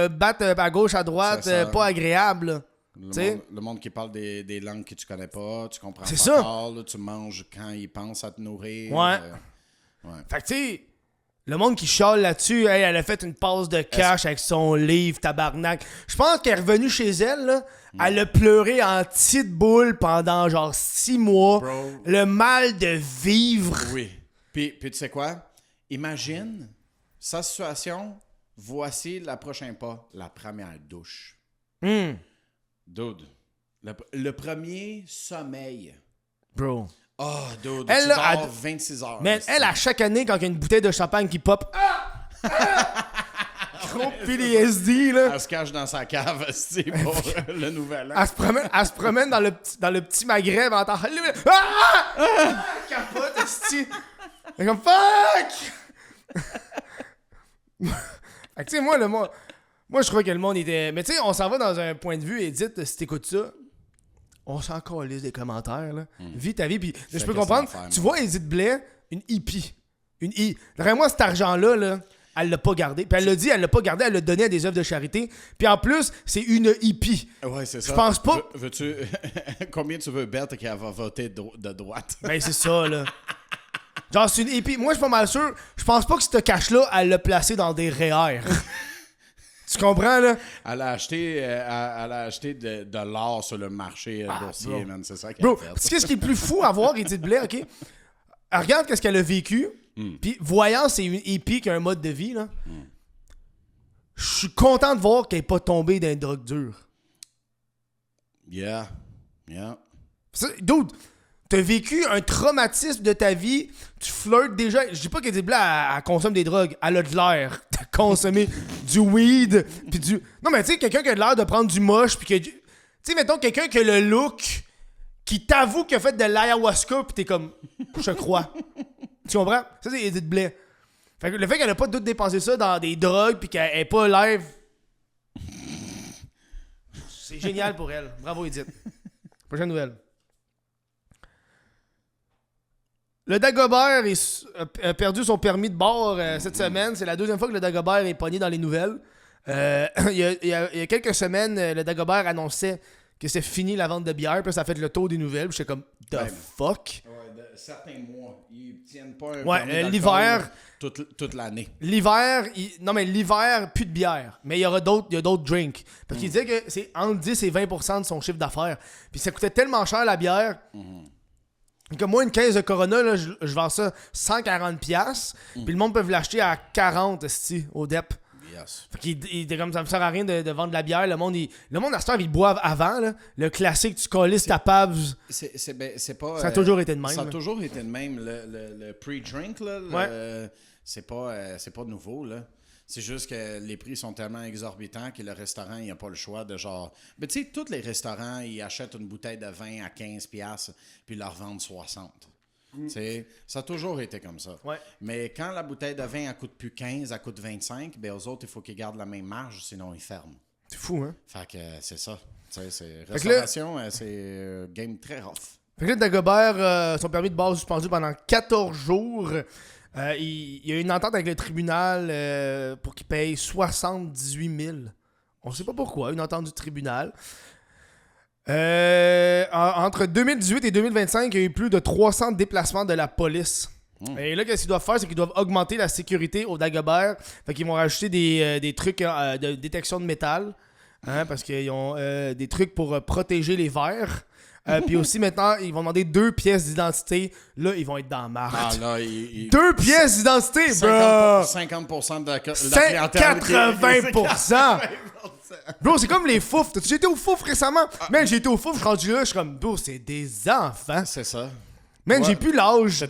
battre à gauche, à droite, pas agréable, Le monde qui parle des langues que tu connais pas, tu comprends pas ça. encore, là, tu manges quand ils pensent à te nourrir. Ouais. Fait que tu sais, le monde qui chiale là-dessus, hey, elle a fait une passe de cash avec son livre, tabarnak. Je pense qu'elle est revenue chez elle, là, elle a pleuré en petite boule pendant genre 6 mois. Bro. Le mal de vivre. Oui. Puis tu sais quoi? Imagine sa situation, voici le prochain pas, la première douche. Dude, le premier sommeil. Bro. Oh, dude, Elle, tu là, dors 26 heures. Mais elle, à chaque année, quand il y a une bouteille de champagne qui pop, gros PTSD, là. Elle se cache dans sa cave, c'est pour le nouvel an. Elle se promène dans le petit Maghreb en entend... Elle capote, esti. Elle est comme fuck! Fait que tu sais, moi, je crois que le monde était... Mais tu sais, on s'en va dans un point de vue, Edith, si t'écoutes ça, on s'en calisse des commentaires, là. Vis ta vie, puis je peux comprendre. Tu vois Edith Blais, une hippie. D'après moi, cet argent-là, là, elle l'a pas gardé. Puis elle l'a dit, elle l'a pas gardé, elle l'a donné à des œuvres de charité. Puis en plus, c'est une hippie. Ouais, c'est ça. Je pense pas... Veux-tu... Combien tu veux bet qu'elle va voter de droite? Ben, c'est ça, là. Genre, c'est une hippie. Moi, je suis pas mal sûr. Je pense pas que ce cash-là, elle l'a placé dans des REER. Tu comprends, là? Elle a acheté de l'or sur le marché boursier, man. C'est ça qu'elle Bro, a fait. tu sais ce qui est le plus fou à voir, Edith Blais, OK? Elle regarde qu'est-ce qu'elle a vécu, puis voyant c'est une hippie qui a un mode de vie, là, je suis content de voir qu'elle n'est pas tombée dans une drogue dure. Yeah. Dude, t'as vécu un traumatisme de ta vie, tu flirtes déjà. Je dis pas qu'Edith Blais, elle consomme des drogues, elle a de l'air de consommer du weed, puis du... Non, mais tu sais, quelqu'un qui a de l'air de prendre du moche, puis que... Tu sais, mettons, quelqu'un qui a le look, qui t'avoue qu'il a fait de l'ayahuasca, puis t'es comme, je crois. Tu comprends? Ça, c'est Edith Blais. Fait que le fait qu'elle a pas tout dépensé ça dans des drogues, puis qu'elle est pas live, c'est génial pour elle. Bravo, Edith. Prochaine nouvelle. Le Dagobert a perdu son permis de bord cette semaine. C'est la deuxième fois que le Dagobert est pogné dans les nouvelles. Il y a quelques semaines, le Dagobert annonçait que c'est fini la vente de bière. Puis ça a fait le tour des nouvelles. Puis j'étais comme, fuck? Ouais, certains mois. Ils tiennent pas un Ouais, permis d'alcool l'hiver... toute l'année. L'hiver, non mais l'hiver, plus de bière. Mais il y a d'autres drinks. Parce qu'il disait que c'est entre 10 et 20% de son chiffre d'affaires. Puis ça coûtait tellement cher la bière... Que moi, une caisse de Corona, là, je vends ça 140$. Puis le monde peut l'acheter à 40$ au DEP. Yes. Fait qu'il était comme ça me sert à rien de vendre de la bière. Le monde à cette heure, ils boivent avant. Là. Le classique, tu colles ta pave. C'est pas... Ça a toujours été de même. Ça a toujours été de même. Le pre-drink, là, c'est pas nouveau, là. C'est juste que les prix sont tellement exorbitants que le restaurant, il n'a pas le choix de genre... Mais tu sais, tous les restaurants, ils achètent une bouteille de vin à 15$ puis leur vendent 60$. Ça a toujours été comme ça. Ouais. Mais quand la bouteille de vin, elle coûte plus 15, elle coûte 25, bien aux autres, il faut qu'ils gardent la même marge, sinon ils ferment. C'est fou, hein? Fait que c'est ça. C'est restauration, c'est game très rough. Fait que là, Dagobert, son permis de base suspendu pendant 14 jours. Il y a une entente avec le tribunal pour qu'il paye 78 000. On sait pas pourquoi, une entente du tribunal. Entre 2018 et 2025, il y a eu plus de 300 déplacements de la police. Et là, qu'est-ce qu'ils doivent faire, c'est qu'ils doivent augmenter la sécurité au Dagobert. Fait qu'ils vont rajouter des trucs de détection de métal. Parce qu'ils ont des trucs pour protéger les verres. Puis aussi, maintenant, ils vont demander 2 pièces d'identité. Là, ils vont être dans la marde. Ah, là, 2 pièces d'identité, bro! 50% de la clientèle. 80%! Bro, c'est comme les fouf. T'as-tu été au fouf récemment? Man, j'ai été au fouf, je suis rendu là, je suis comme, bro, c'est des enfants. C'est ça. Man, j'ai plus l'âge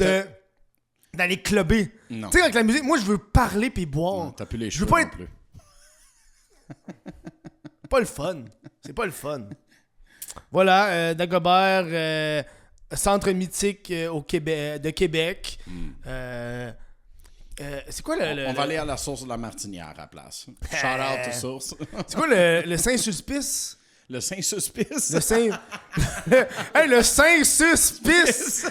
d'aller clubber. Non. Tu sais, avec la musique, moi, je veux parler puis boire. Non, t'as plus les Je veux cheveux pas non être... plus. Pas le fun. C'est pas le fun. Voilà, Dagobert, centre mythique de Québec. C'est quoi On va aller à la source de la Martinière à la place. Shout out to source. C'est quoi le Saint-Sulpice? Le Saint-Suspice. Le Saint... Hey, le Saint-Suspice!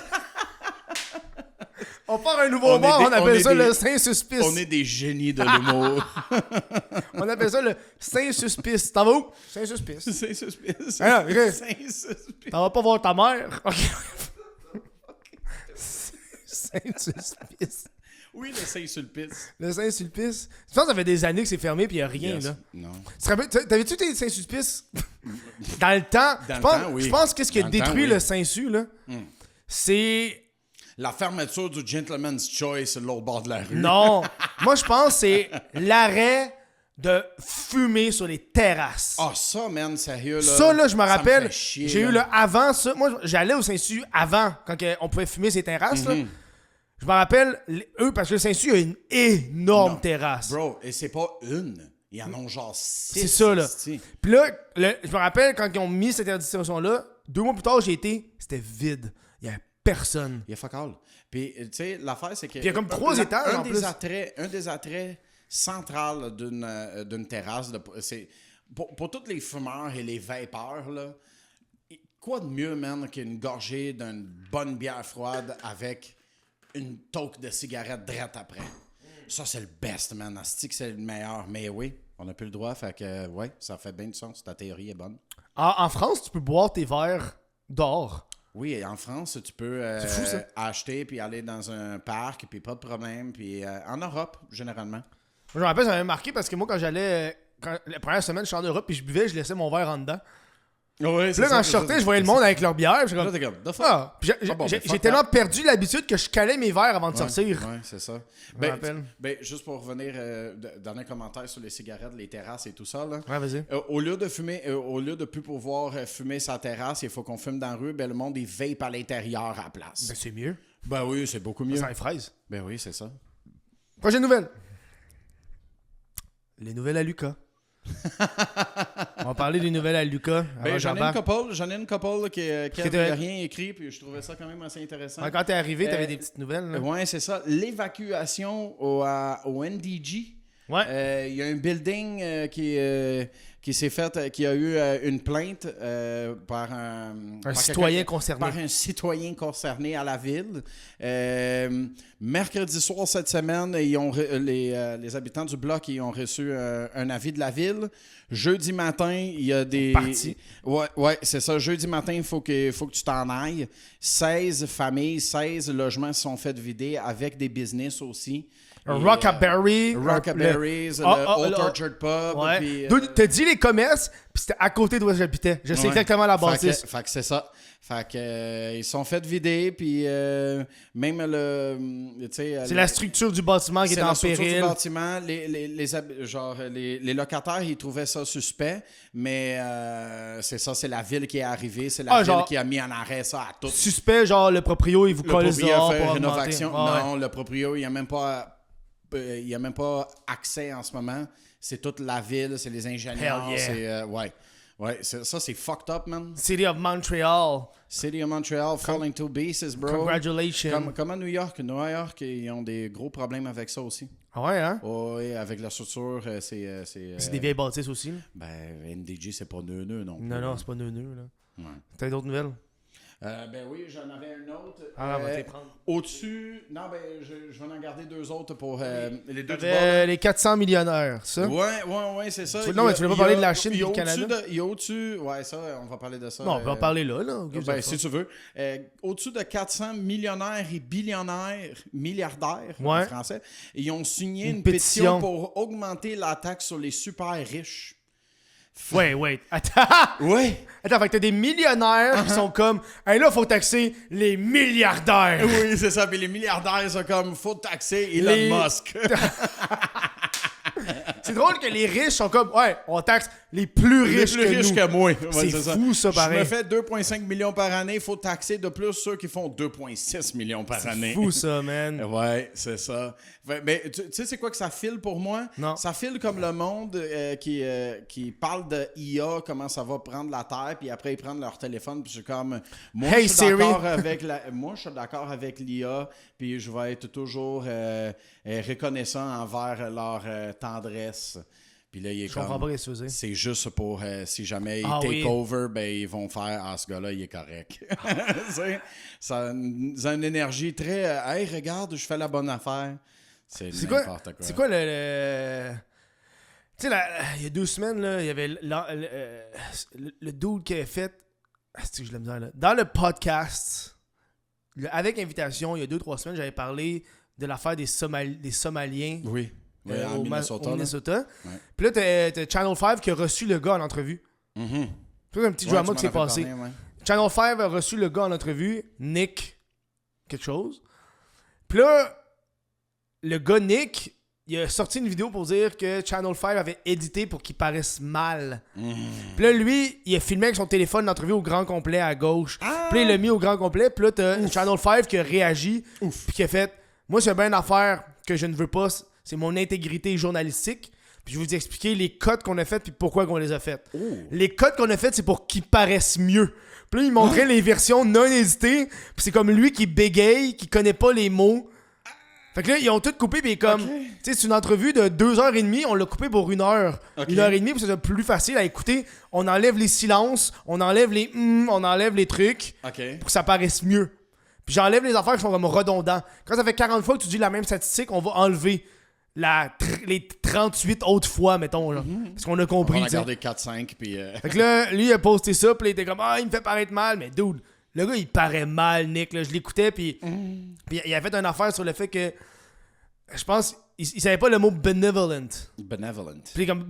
On part un nouveau mot, on appelle ça le Saint-Suspice. On est des génies de l'humour. On appelle ça le Saint-Suspice. T'en vas où? Saint-Suspice. Saint-Suspice. Ah, ok. Saint-Suspice. T'en vas pas voir ta mère? Ok. Saint-Sulpice. Oui, le Saint-Sulpice. Le Saint-Sulpice. Je pense que ça fait des années que c'est fermé puis il n'y a rien, Yes. là. Non. T'avais-tu été Saint-Sulpice? Dans le temps, je pense qu'est-ce qui a détruit le Saint-Su, là, c'est... La fermeture du Gentleman's Choice sur l'autre bord de la rue. Non. Moi, je pense que c'est l'arrêt de fumer sur les terrasses. Ah, ça, man, sérieux, là. Ça, là, je me rappelle, fait chier, j'ai là. eu le avant ça. Moi, j'allais au Saint-Su avant, quand on pouvait fumer ces terrasses, là. Je me rappelle, eux, parce que le Saint-Su a une énorme terrasse. Bro, et c'est pas une. Ils en ont genre 6. C'est ça, là. Puis là, je me rappelle, quand ils ont mis cette interdiction-là, 2 mois plus tard, j'ai été, c'était vide. Il y avait personne. Il y a fuck all. Puis, tu sais, l'affaire, c'est que... Puis il y a comme 3 étages, en plus. Un des attraits centrales d'une terrasse, c'est... Pour tous les fumeurs et les vapeurs, là, quoi de mieux, man, qu'une gorgée d'une bonne bière froide avec une toque de cigarette drette après? Ça, c'est le best, man. Asti que c'est le meilleur. Mais oui, on n'a plus le droit, fait que, ouais, ça fait bien du sens. Ta théorie est bonne. En France, tu peux boire tes verres dehors. Oui, en France, tu peux fou, ça. acheter puis aller dans un parc, puis pas de problème. Puis en Europe, généralement. Je me rappelle, ça m'avait marqué parce que moi, quand j'allais... la première semaine, je suis en Europe puis je buvais, je laissais mon verre en dedans. Oui, Puis là, quand je sortais, je voyais le monde avec leur bière. Puis Là, t'es comme, the fuck? Ah, puis j'ai tellement perdu l'habitude que je calais mes verres avant de sortir. Oui, c'est ça. Je me rappelle. Juste pour revenir, dernier commentaire sur les cigarettes, les terrasses et tout ça. Là. Ouais, vas-y. Au lieu de fumer, au lieu de plus pouvoir fumer sa terrasse, il faut qu'on fume dans la rue, ben, le monde, il vape à l'intérieur à la place. Ben, c'est mieux. Ben oui, c'est beaucoup mieux. Ça sent les fraises. Ben oui, c'est ça. Prochaine nouvelle. Les nouvelles à Lucas. On va parler des nouvelles à Lucas. Ben, j'en ai une couple là, qui n'a rien écrit, puis je trouvais ça quand même assez intéressant. Quand t'es arrivé, t'avais des petites nouvelles. Là. Ouais, c'est ça. L'évacuation au NDG Il y a un building qui s'est fait, qui a eu une plainte par un citoyen concerné. Par un citoyen concerné à la ville. Mercredi soir cette semaine, les habitants du bloc ils ont reçu un avis de la ville. Jeudi matin, il y a des... Parti. Ouais, c'est ça. Jeudi matin, il faut que tu t'en ailles. 16 familles, 16 logements se sont fait vider avec des business aussi. Rockaberry. Rockaberry's, le Old Orchard Pub. Ouais. Puis, T'as dit les commerces, puis c'était à côté d'où j'habitais. Je sais exactement la bâtisse. Fait que c'est ça. Fait que ils sont fait vider, puis même c'est la structure du bâtiment qui est en péril. C'est la structure du bâtiment. Les locataires, ils trouvaient ça suspect, mais c'est ça, c'est la ville qui est arrivée, c'est la ville qui a mis en arrêt ça à tout. Suspect, genre le proprio, il vous colle dehors pour rénovation. augmenter. Non, le proprio, il n'y a même pas... Il n'y a même pas accès en ce moment. C'est toute la ville, c'est les ingénieurs. Ça, c'est fucked up, man. City of Montreal. City of Montreal, falling to pieces, bro. Congratulations. Comme à New York. New York, ils ont des gros problèmes avec ça aussi. Ah ouais, hein? Oui, avec la structure, c'est des vieilles bâtisses aussi. Là. Ben, NDG, c'est pas neuneux non plus. Non, c'est pas neuneux, là. Ouais. T'as d'autres nouvelles? Ben oui, j'en avais un autre. On va te les prendre. Au-dessus... Non, ben, je vais en garder deux autres pour les deux du les 400 millionnaires, ça? Ouais, c'est ça. Non, mais tu voulais pas parler de la Chine et du Canada? Il y a au-dessus... Ouais, ça, on va parler de ça. Non, on peut en parler là. Ben, si tu veux. Au-dessus de 400 millionnaires et milliardaires, en français, ils ont signé une pétition pour augmenter la taxe sur les super riches. Wait. Attends. Ouais. Attends, fait que t'as des millionnaires qui sont comme, hey, là, faut taxer les milliardaires. Oui, c'est ça. Puis les milliardaires sont comme, faut taxer Elon Musk. C'est drôle que les riches sont comme, ouais, on taxe les plus riches que moi. C'est fou, ça, pareil. Je me fais 2,5 millions par année. Il faut taxer de plus ceux qui font 2,6 millions par année. C'est fou, ça, man. Ouais, c'est ça. Mais tu sais, c'est quoi que ça file pour moi? Non. Ça file comme le monde qui parle de IA, comment ça va prendre la Terre, puis après, ils prennent leur téléphone, puis je suis comme... Moi, je suis d'accord avec l'IA, puis je vais être toujours reconnaissant envers leur tendresse. Puis là, il est je comprends pas ce que c'est. C'est juste pour, si jamais ils take over, ben ils vont faire, ce gars-là, il est correct. Ça a une énergie très, hey, regarde, je fais la bonne affaire. C'est n'importe quoi. C'est quoi le... Tu sais, il y a 2 semaines, là, il y avait le dude qui avait fait... je l'aime bien, là. Dans le podcast, avec invitation, il y a 2-3 semaines, j'avais parlé de l'affaire des Somaliens. Oui. En Minnesota. Ouais. Puis là, t'as Channel 5 qui a reçu le gars en entrevue. C'est un petit drama qui s'est passé. Channel 5 a reçu le gars en entrevue, Nick, quelque chose. Puis là, le gars Nick, il a sorti une vidéo pour dire que Channel 5 avait édité pour qu'il paraisse mal. Puis là, lui, il a filmé avec son téléphone l'entrevue au grand complet à gauche. Puis là, il l'a mis au grand complet. Puis là, t'as Channel 5 qui a réagi. Puis qui a fait, moi, c'est bien une affaire que je ne veux pas... C'est mon intégrité journalistique. Puis je vais vous expliquer les codes qu'on a faites puis pourquoi qu'on les a faites. Les codes qu'on a faites, c'est pour qu'ils paraissent mieux. Puis là, il montrait les versions non éditées. Puis c'est comme lui qui bégaye, qui connaît pas les mots. Fait que là, ils ont tout coupé. Puis comme, tu sais, c'est une entrevue de 2h30. On l'a coupé pour 1 heure. 1h30, puis c'est plus facile à écouter. On enlève les silences, on enlève les on enlève les trucs pour que ça paraisse mieux. Puis j'enlève les affaires qui sont comme redondants. Quand ça fait 40 fois que tu dis la même statistique, on va enlever les 38 autres fois, mettons, là. Parce qu'on a compris. On va regarder 4-5, puis... Fait que là, lui, il a posté ça, puis il était comme, il me fait paraître mal. Mais dude, le gars, il paraît mal, Nick, là. Je l'écoutais, puis il a fait une affaire sur le fait que, je pense, il savait pas le mot benevolent. Puis comme,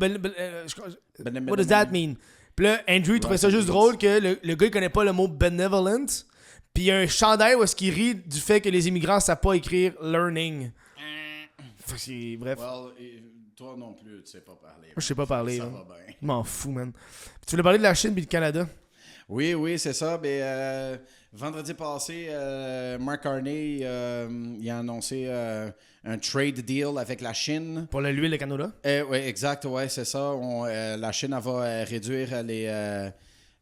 what does that mean? Puis là, Andrew, il trouvait ça juste drôle que le gars, il connaît pas le mot benevolent. Puis il y a un chandail où est-ce qu'il rit du fait que les immigrants savent pas écrire learning. Bref. Toi non plus, tu sais pas parler. Moi, je sais pas parler. Ça va bien. Je m'en fous, man. Puis tu voulais parler de la Chine et du Canada? Oui, c'est ça. Vendredi passé, Mark Carney il a annoncé un trade deal avec la Chine. Pour l'huile de canola? Oui, exact, ouais, c'est ça. La Chine elle va réduire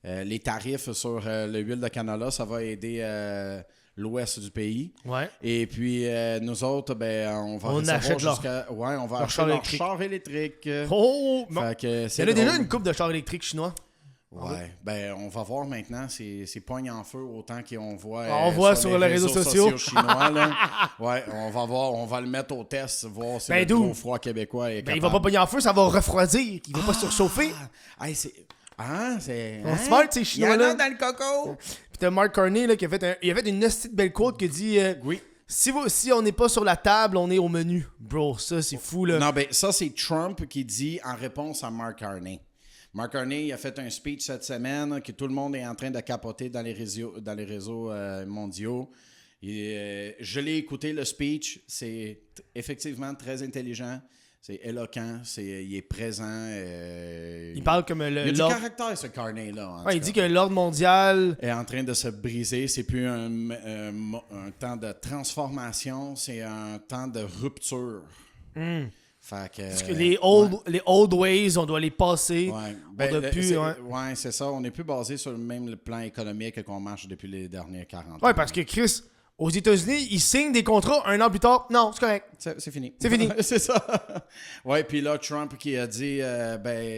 les tarifs sur l'huile de canola. Ça va aider l'ouest du pays. Ouais. Et puis, nous autres, ben, on va achète on va acheter leur char électrique. Oh! Bon. Fait que Il y en a déjà une couple de chars électriques chinois. Ouais, ben on va voir maintenant, c'est pogne en feu autant qu'on voit, on voit sur les réseaux sociaux chinois. Là. Ouais, on va voir, on va le mettre au test, voir si le trop froid québécois est capable. Il va pas pogner en feu, ça va refroidir, il va pas surchauffer. C'est smart, ces Chinois là. Il y en a dans le coco. Puis t'as Mark Carney là, qui a fait une hostie de belle quote qui dit oui. Si on n'est pas sur la table, on est au menu. Bro, ça c'est fou là. Non, ben ça c'est Trump qui dit en réponse à Mark Carney. Mark Carney a fait un speech cette semaine que tout le monde est en train de capoter dans les réseaux mondiaux. Je l'ai écouté, le speech. C'est effectivement très intelligent. C'est éloquent. Il est présent. Il parle comme il a du caractère, ce Carney-là. Il dit que l'ordre mondial est en train de se briser. C'est plus un temps de transformation. C'est un temps de rupture. Parce que les old ways, on doit les passer. Ouais, c'est ça. On n'est plus basé sur le même plan économique qu'on marche depuis les derniers 40 ans. Ouais, parce que Chris, aux États-Unis, ils signent des contrats un an plus tard. Non, c'est correct. C'est fini. C'est fini. C'est ça. Ouais, puis là, Trump qui a dit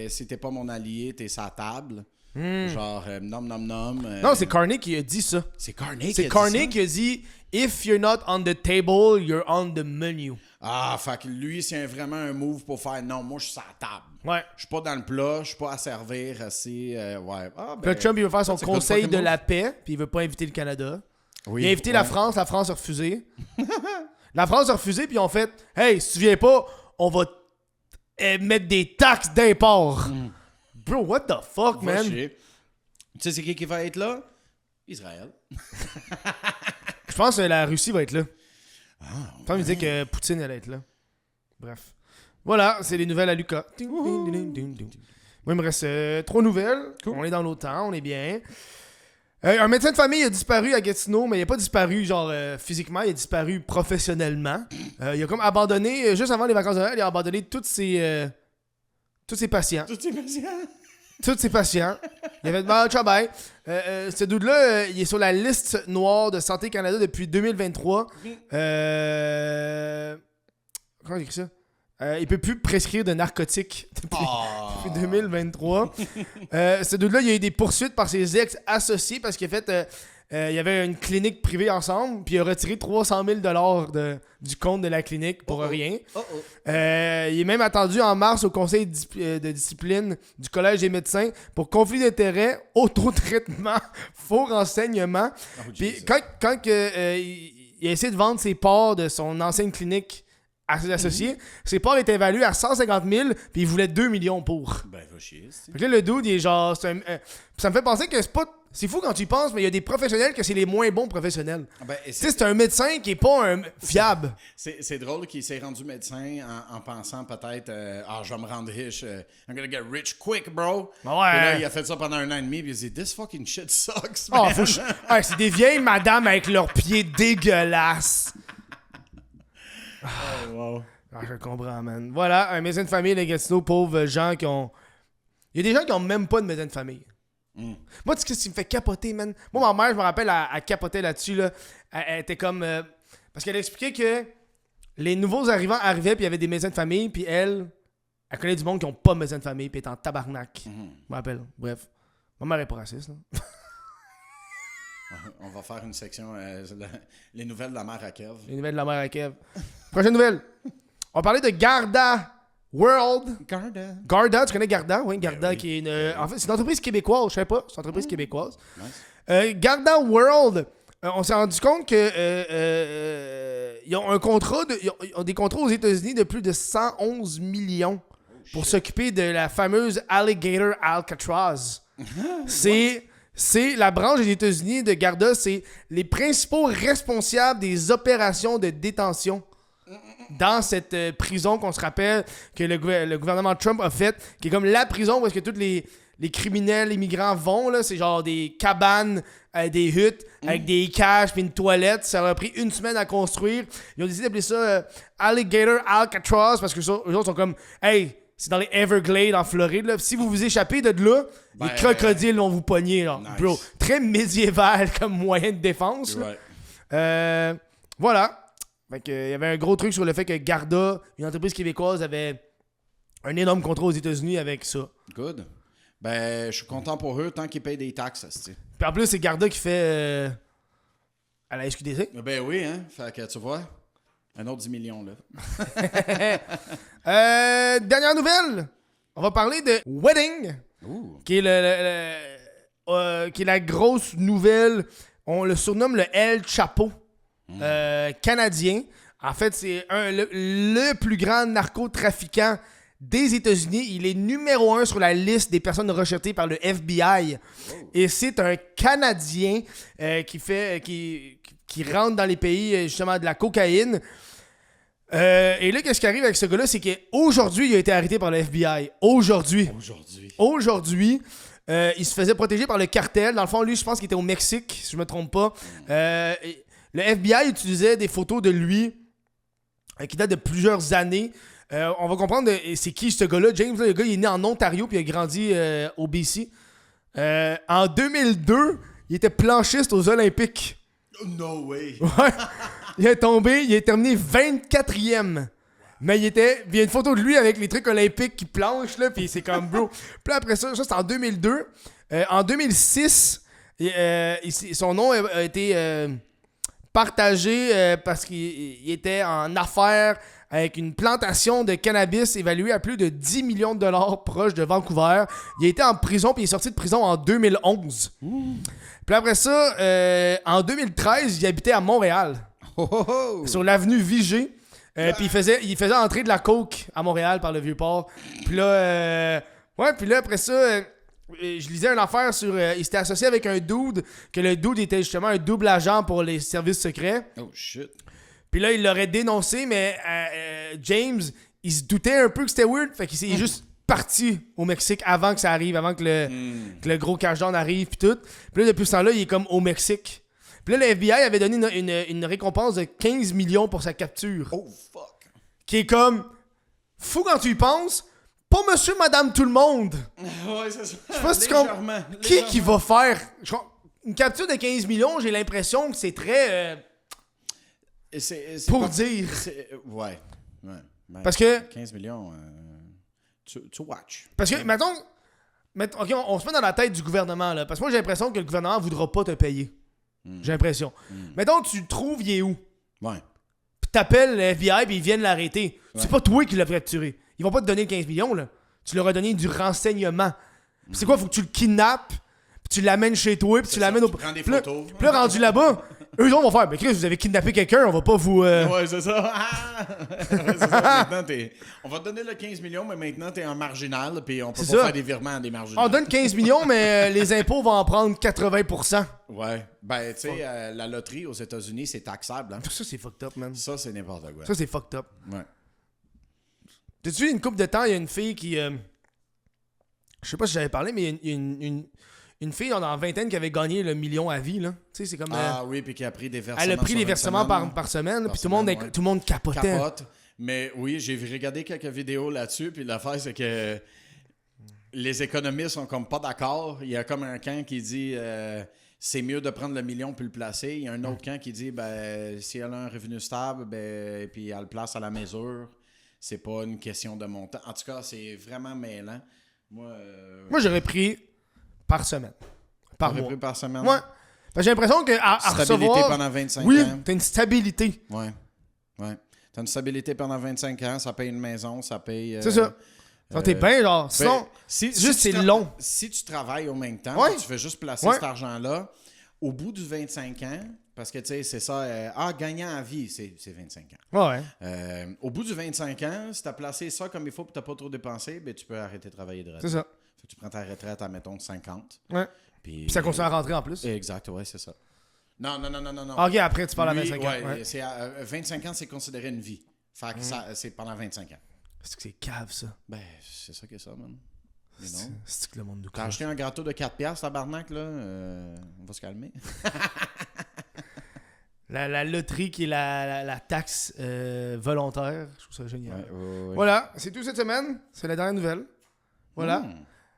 si t'es pas mon allié, t'es sa table. Genre, nom. Non, c'est Carney qui a dit ça. C'est Carney qui a dit if you're not on the table, you're on the menu. Ah, fait que lui, c'est vraiment un move pour faire non, moi, je suis sur la table. Ouais. Je suis pas dans le plat, je suis pas à servir assez. Ouais. Puis Trump, il veut faire son conseil de la paix, puis il veut pas inviter le Canada. Oui, il a invité la France a refusé. La France a refusé, puis ils ont fait hey, si tu viens pas, on va mettre des taxes d'import. Bro, what the fuck, man? Tu sais, c'est qui va être là? Israël. Je pense que la Russie va être là. Tant me disait que Poutine allait être là. Bref. Voilà, c'est les nouvelles à Lucas. Moi, il me reste 3 nouvelles. Cool. On est dans l'OTAN, on est bien. Un médecin de famille a disparu à Gatineau, mais il n'a pas disparu genre physiquement, il a disparu professionnellement. Il a comme abandonné, juste avant les vacances de Noël, il a abandonné tous ses patients. Tous ses patients. Il avait demandé ciao bye. Ce dude-là, il est sur la liste noire de Santé Canada depuis 2023. Comment on écrit ça? Il peut plus prescrire de narcotiques depuis 2023. Ce dude-là, il a eu des poursuites par ses ex-associés parce qu'il a fait... il y avait une clinique privée ensemble, puis il a retiré 300 000 $ du compte de la clinique pour rien. Il est même attendu en mars au conseil de discipline du Collège des médecins pour conflit d'intérêts, autotraitement, faux renseignement. Puis quand il a essayé de vendre ses parts de son ancienne clinique à ses associés, ses parts étaient évaluées à 150 000, puis il voulait 2 millions pour. Ben, va chier. Fait que là, le dude, il est genre... ça me fait penser que c'est pas... C'est fou quand tu y penses, mais il y a des professionnels que c'est les moins bons professionnels. C'est un médecin qui est pas fiable. C'est drôle qu'il s'est rendu médecin en pensant peut-être je vais me rendre riche. I'm gonna get rich quick, bro. Ouais. Puis là, il a fait ça pendant 1 an et demi, puis il a dit this fucking shit sucks, man. C'est des vieilles madames avec leurs pieds dégueulasses. Wow. Je comprends, man. Voilà, un médecin de famille, les Gatineau, pauvres gens qui ont... Il y a des gens qui ont même pas de médecin de famille. Moi, tu sais ce qui me fait capoter, man? Moi, ma mère, je me rappelle, elle capotait là-dessus, là. Elle était comme... parce qu'elle expliquait que les nouveaux arrivants arrivaient, puis il y avait des médecins de famille, puis elle connaît du monde qui ont pas de médecin de famille, puis elle est en tabarnak. Je me rappelle. Bref. Ma mère est pas raciste, là. On va faire une section les nouvelles de la mère à Kev. Les nouvelles de la mère à Kev. Prochaine nouvelle. On parlait de Garda World. Garda, tu connais Garda? Oui, Garda qui est une... en fait, c'est une entreprise québécoise, je sais pas. C'est une entreprise québécoise. Nice. Garda World, on s'est rendu compte que ils ont ils ont des contrats aux États-Unis de plus de 111 millions pour s'occuper de la fameuse Alligator Alcatraz. C'est la branche des États-Unis de Garda, c'est les principaux responsables des opérations de détention dans cette prison qu'on se rappelle que le gouvernement Trump a fait, qui est comme la prison où est-ce que tous les criminels, les migrants vont, là, c'est genre des cabanes, des huttes, avec des cages puis une toilette. Ça leur a pris 1 semaine à construire. Ils ont décidé d'appeler ça Alligator Alcatraz parce que eux autres sont comme, hey, c'est dans les Everglades en Floride. Là. Si vous vous échappez de là, les crocodiles vont vous pogner. Là. Nice. Bro, très médiéval comme moyen de défense. Voilà. Fait que, il y avait un gros truc sur le fait que Garda, une entreprise québécoise, avait un énorme contrat aux États-Unis avec ça. Good. Ben, je suis content pour eux tant qu'ils payent des taxes, c'est. Puis en plus, c'est Garda qui fait à la SQDC. Ben oui, hein. Fait que tu vois, un autre 10 millions, là. Dernière nouvelle. On va parler de Wedding, qui est qui est la grosse nouvelle. On le surnomme le El Chapo canadien. En fait, c'est le plus grand narcotrafiquant des États-Unis. Il est numéro 1 sur la liste des personnes recherchées par le FBI. Et c'est un Canadien qui rentre dans les pays, justement, de la cocaïne. Et là, qu'est-ce qui arrive avec ce gars-là, c'est qu'aujourd'hui, il a été arrêté par le FBI. Aujourd'hui, il se faisait protéger par le cartel. Dans le fond, lui, je pense qu'il était au Mexique, si je me trompe pas. Le FBI utilisait des photos de lui qui datent de plusieurs années. On va comprendre c'est qui ce gars-là. James, là, le gars, il est né en Ontario puis il a grandi au BC. En 2002, il était planchiste aux Olympiques. No way! Ouais. Il est tombé, il est terminé 24e. Mais il y a une photo de lui avec les trucs olympiques qui planchent, là, puis c'est comme bro. Puis après ça c'est en 2002. En 2006, son nom a été partagé parce qu'il était en affaires avec une plantation de cannabis évaluée à plus de 10 millions de dollars proche de Vancouver. Il a été en prison, puis il est sorti de prison en 2011. Puis après ça, en 2013, il habitait à Montréal. Sur l'avenue Vigée. Puis il faisait entrer de la coke à Montréal par le Vieux-Port. Puis là, puis là, après ça, je lisais une affaire sur... il s'était associé avec un dude, que le dude était justement un double agent pour les services secrets. Oh, shit. Puis là, il l'aurait dénoncé, mais James, il se doutait un peu que c'était weird. Fait qu'il est juste parti au Mexique avant que ça arrive, avant que le gros cash down arrive, puis tout. Puis là, depuis ce temps-là, il est comme au Mexique. Puis là, le FBI avait donné une récompense de 15 millions pour sa capture. Oh, fuck. Qui est comme... Fou quand tu y penses. Pas monsieur, madame, tout le monde. Ouais, c'est ça. Je sais pas si tu comprends. Qui va faire... Une capture de 15 millions, j'ai l'impression que c'est très... C'est pour pas... dire. Ouais. Ben, Parce que... 15 millions, tu watch. Parce que, mettons... OK, on se met dans la tête du gouvernement, là. Parce que moi, j'ai l'impression que le gouvernement voudra pas te payer. J'ai l'impression. Mettons, tu le trouves, il est où? Ouais. Puis t'appelles le FBI, puis ils viennent l'arrêter. Ouais. C'est pas toi qui l'as capturé. Ils vont pas te donner 15 millions, là. Tu leur as donné du renseignement. Puis c'est quoi? Faut que tu le kidnappes, puis tu l'amènes chez toi, puis tu l'amènes au... Tu prends des photos. Puis là, rendu là-bas, eux autres vont faire, mais Chris, vous avez kidnappé quelqu'un, on va pas vous... Ouais, c'est ça. Ouais, c'est ça. Maintenant, on va te donner le 15 millions, mais maintenant, t'es en marginal, puis on peut pas faire des virements à des marginales. On donne 15 millions, mais les impôts vont en prendre 80%. Ouais. Ben, tu sais, la loterie aux États-Unis, c'est taxable. Hein? Ça, c'est fucked up, man. Ça, c'est n'importe quoi. Ça, c'est fucked up. Ouais. T'as-tu vu, une couple de temps, il y a une fille qui... je sais pas si j'avais parlé, mais il y a une fille dans la vingtaine qui avait gagné le million à vie, là. Tu sais, c'est comme... oui, puis qui a pris des versements. Elle a pris les versements par semaine, puis tout le monde capotait. Capote. Mais oui, j'ai regardé quelques vidéos là-dessus, puis l'affaire, c'est que les économistes sont comme pas d'accord. Il y a comme un camp qui dit c'est mieux de prendre le million puis le placer. Il y a un autre camp qui dit si elle a un revenu stable, puis elle le place à la mesure, c'est pas une question de montant. En tout cas, c'est vraiment mêlant. Moi, j'aurais pris par semaine. Par mois. Pris par semaine? Ouais. J'ai l'impression que à stabilité recevoir, pendant 25 ans. Oui, t'as une stabilité. Ouais. T'as une stabilité pendant 25 ans, ça paye une maison, ça paye... c'est ça. T'es bien, genre. Sinon, c'est long. Si tu travailles au même temps, tu fais juste placer cet argent-là, au bout du 25 ans, parce que tu sais, c'est ça, gagnant à vie, c'est 25 ans. Ouais. Au bout du 25 ans, si tu as placé ça comme il faut et tu n'as pas trop dépensé, ben, tu peux arrêter de travailler de retraite. C'est ça. Fait que tu prends ta retraite à, mettons, 50. Ouais. Puis ça continue à rentrer en plus. Exact, ouais, c'est ça. Non. OK, après, tu parles à 25 ans. Ouais. C'est 25 ans, c'est considéré une vie. Fait que c'est pendant 25 ans. Est-ce que c'est cave, ça? Ben, c'est ça que c'est ça, man. C'est que le monde nous T'as acheté un gâteau de 4$, tabarnak, là? On va se calmer. La loterie qui est la taxe volontaire. Je trouve ça génial. Ouais. Voilà, c'est tout cette semaine. C'est la dernière nouvelle. Voilà.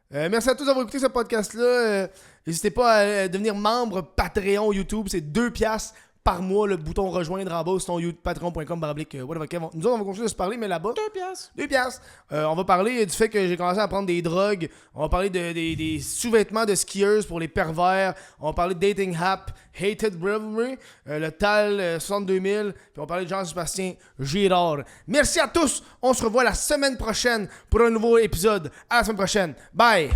Merci à tous d'avoir écouté ce podcast-là. N'hésitez pas à devenir membre Patreon YouTube. C'est 2$ par mois le bouton rejoindre en bas sur ton patreon.com/whatever. Nous autres, on va continuer de se parler, mais là-bas... 2 piastres. On va parler du fait que j'ai commencé à prendre des drogues. On va parler des sous-vêtements de skieurs pour les pervers. On va parler de dating app, Hated Bravery, le TAL 62000. Puis on va parler de Jean-Sébastien Girard. Merci à tous. On se revoit la semaine prochaine pour un nouveau épisode. À la semaine prochaine. Bye.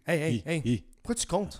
Hey, pourquoi tu comptes?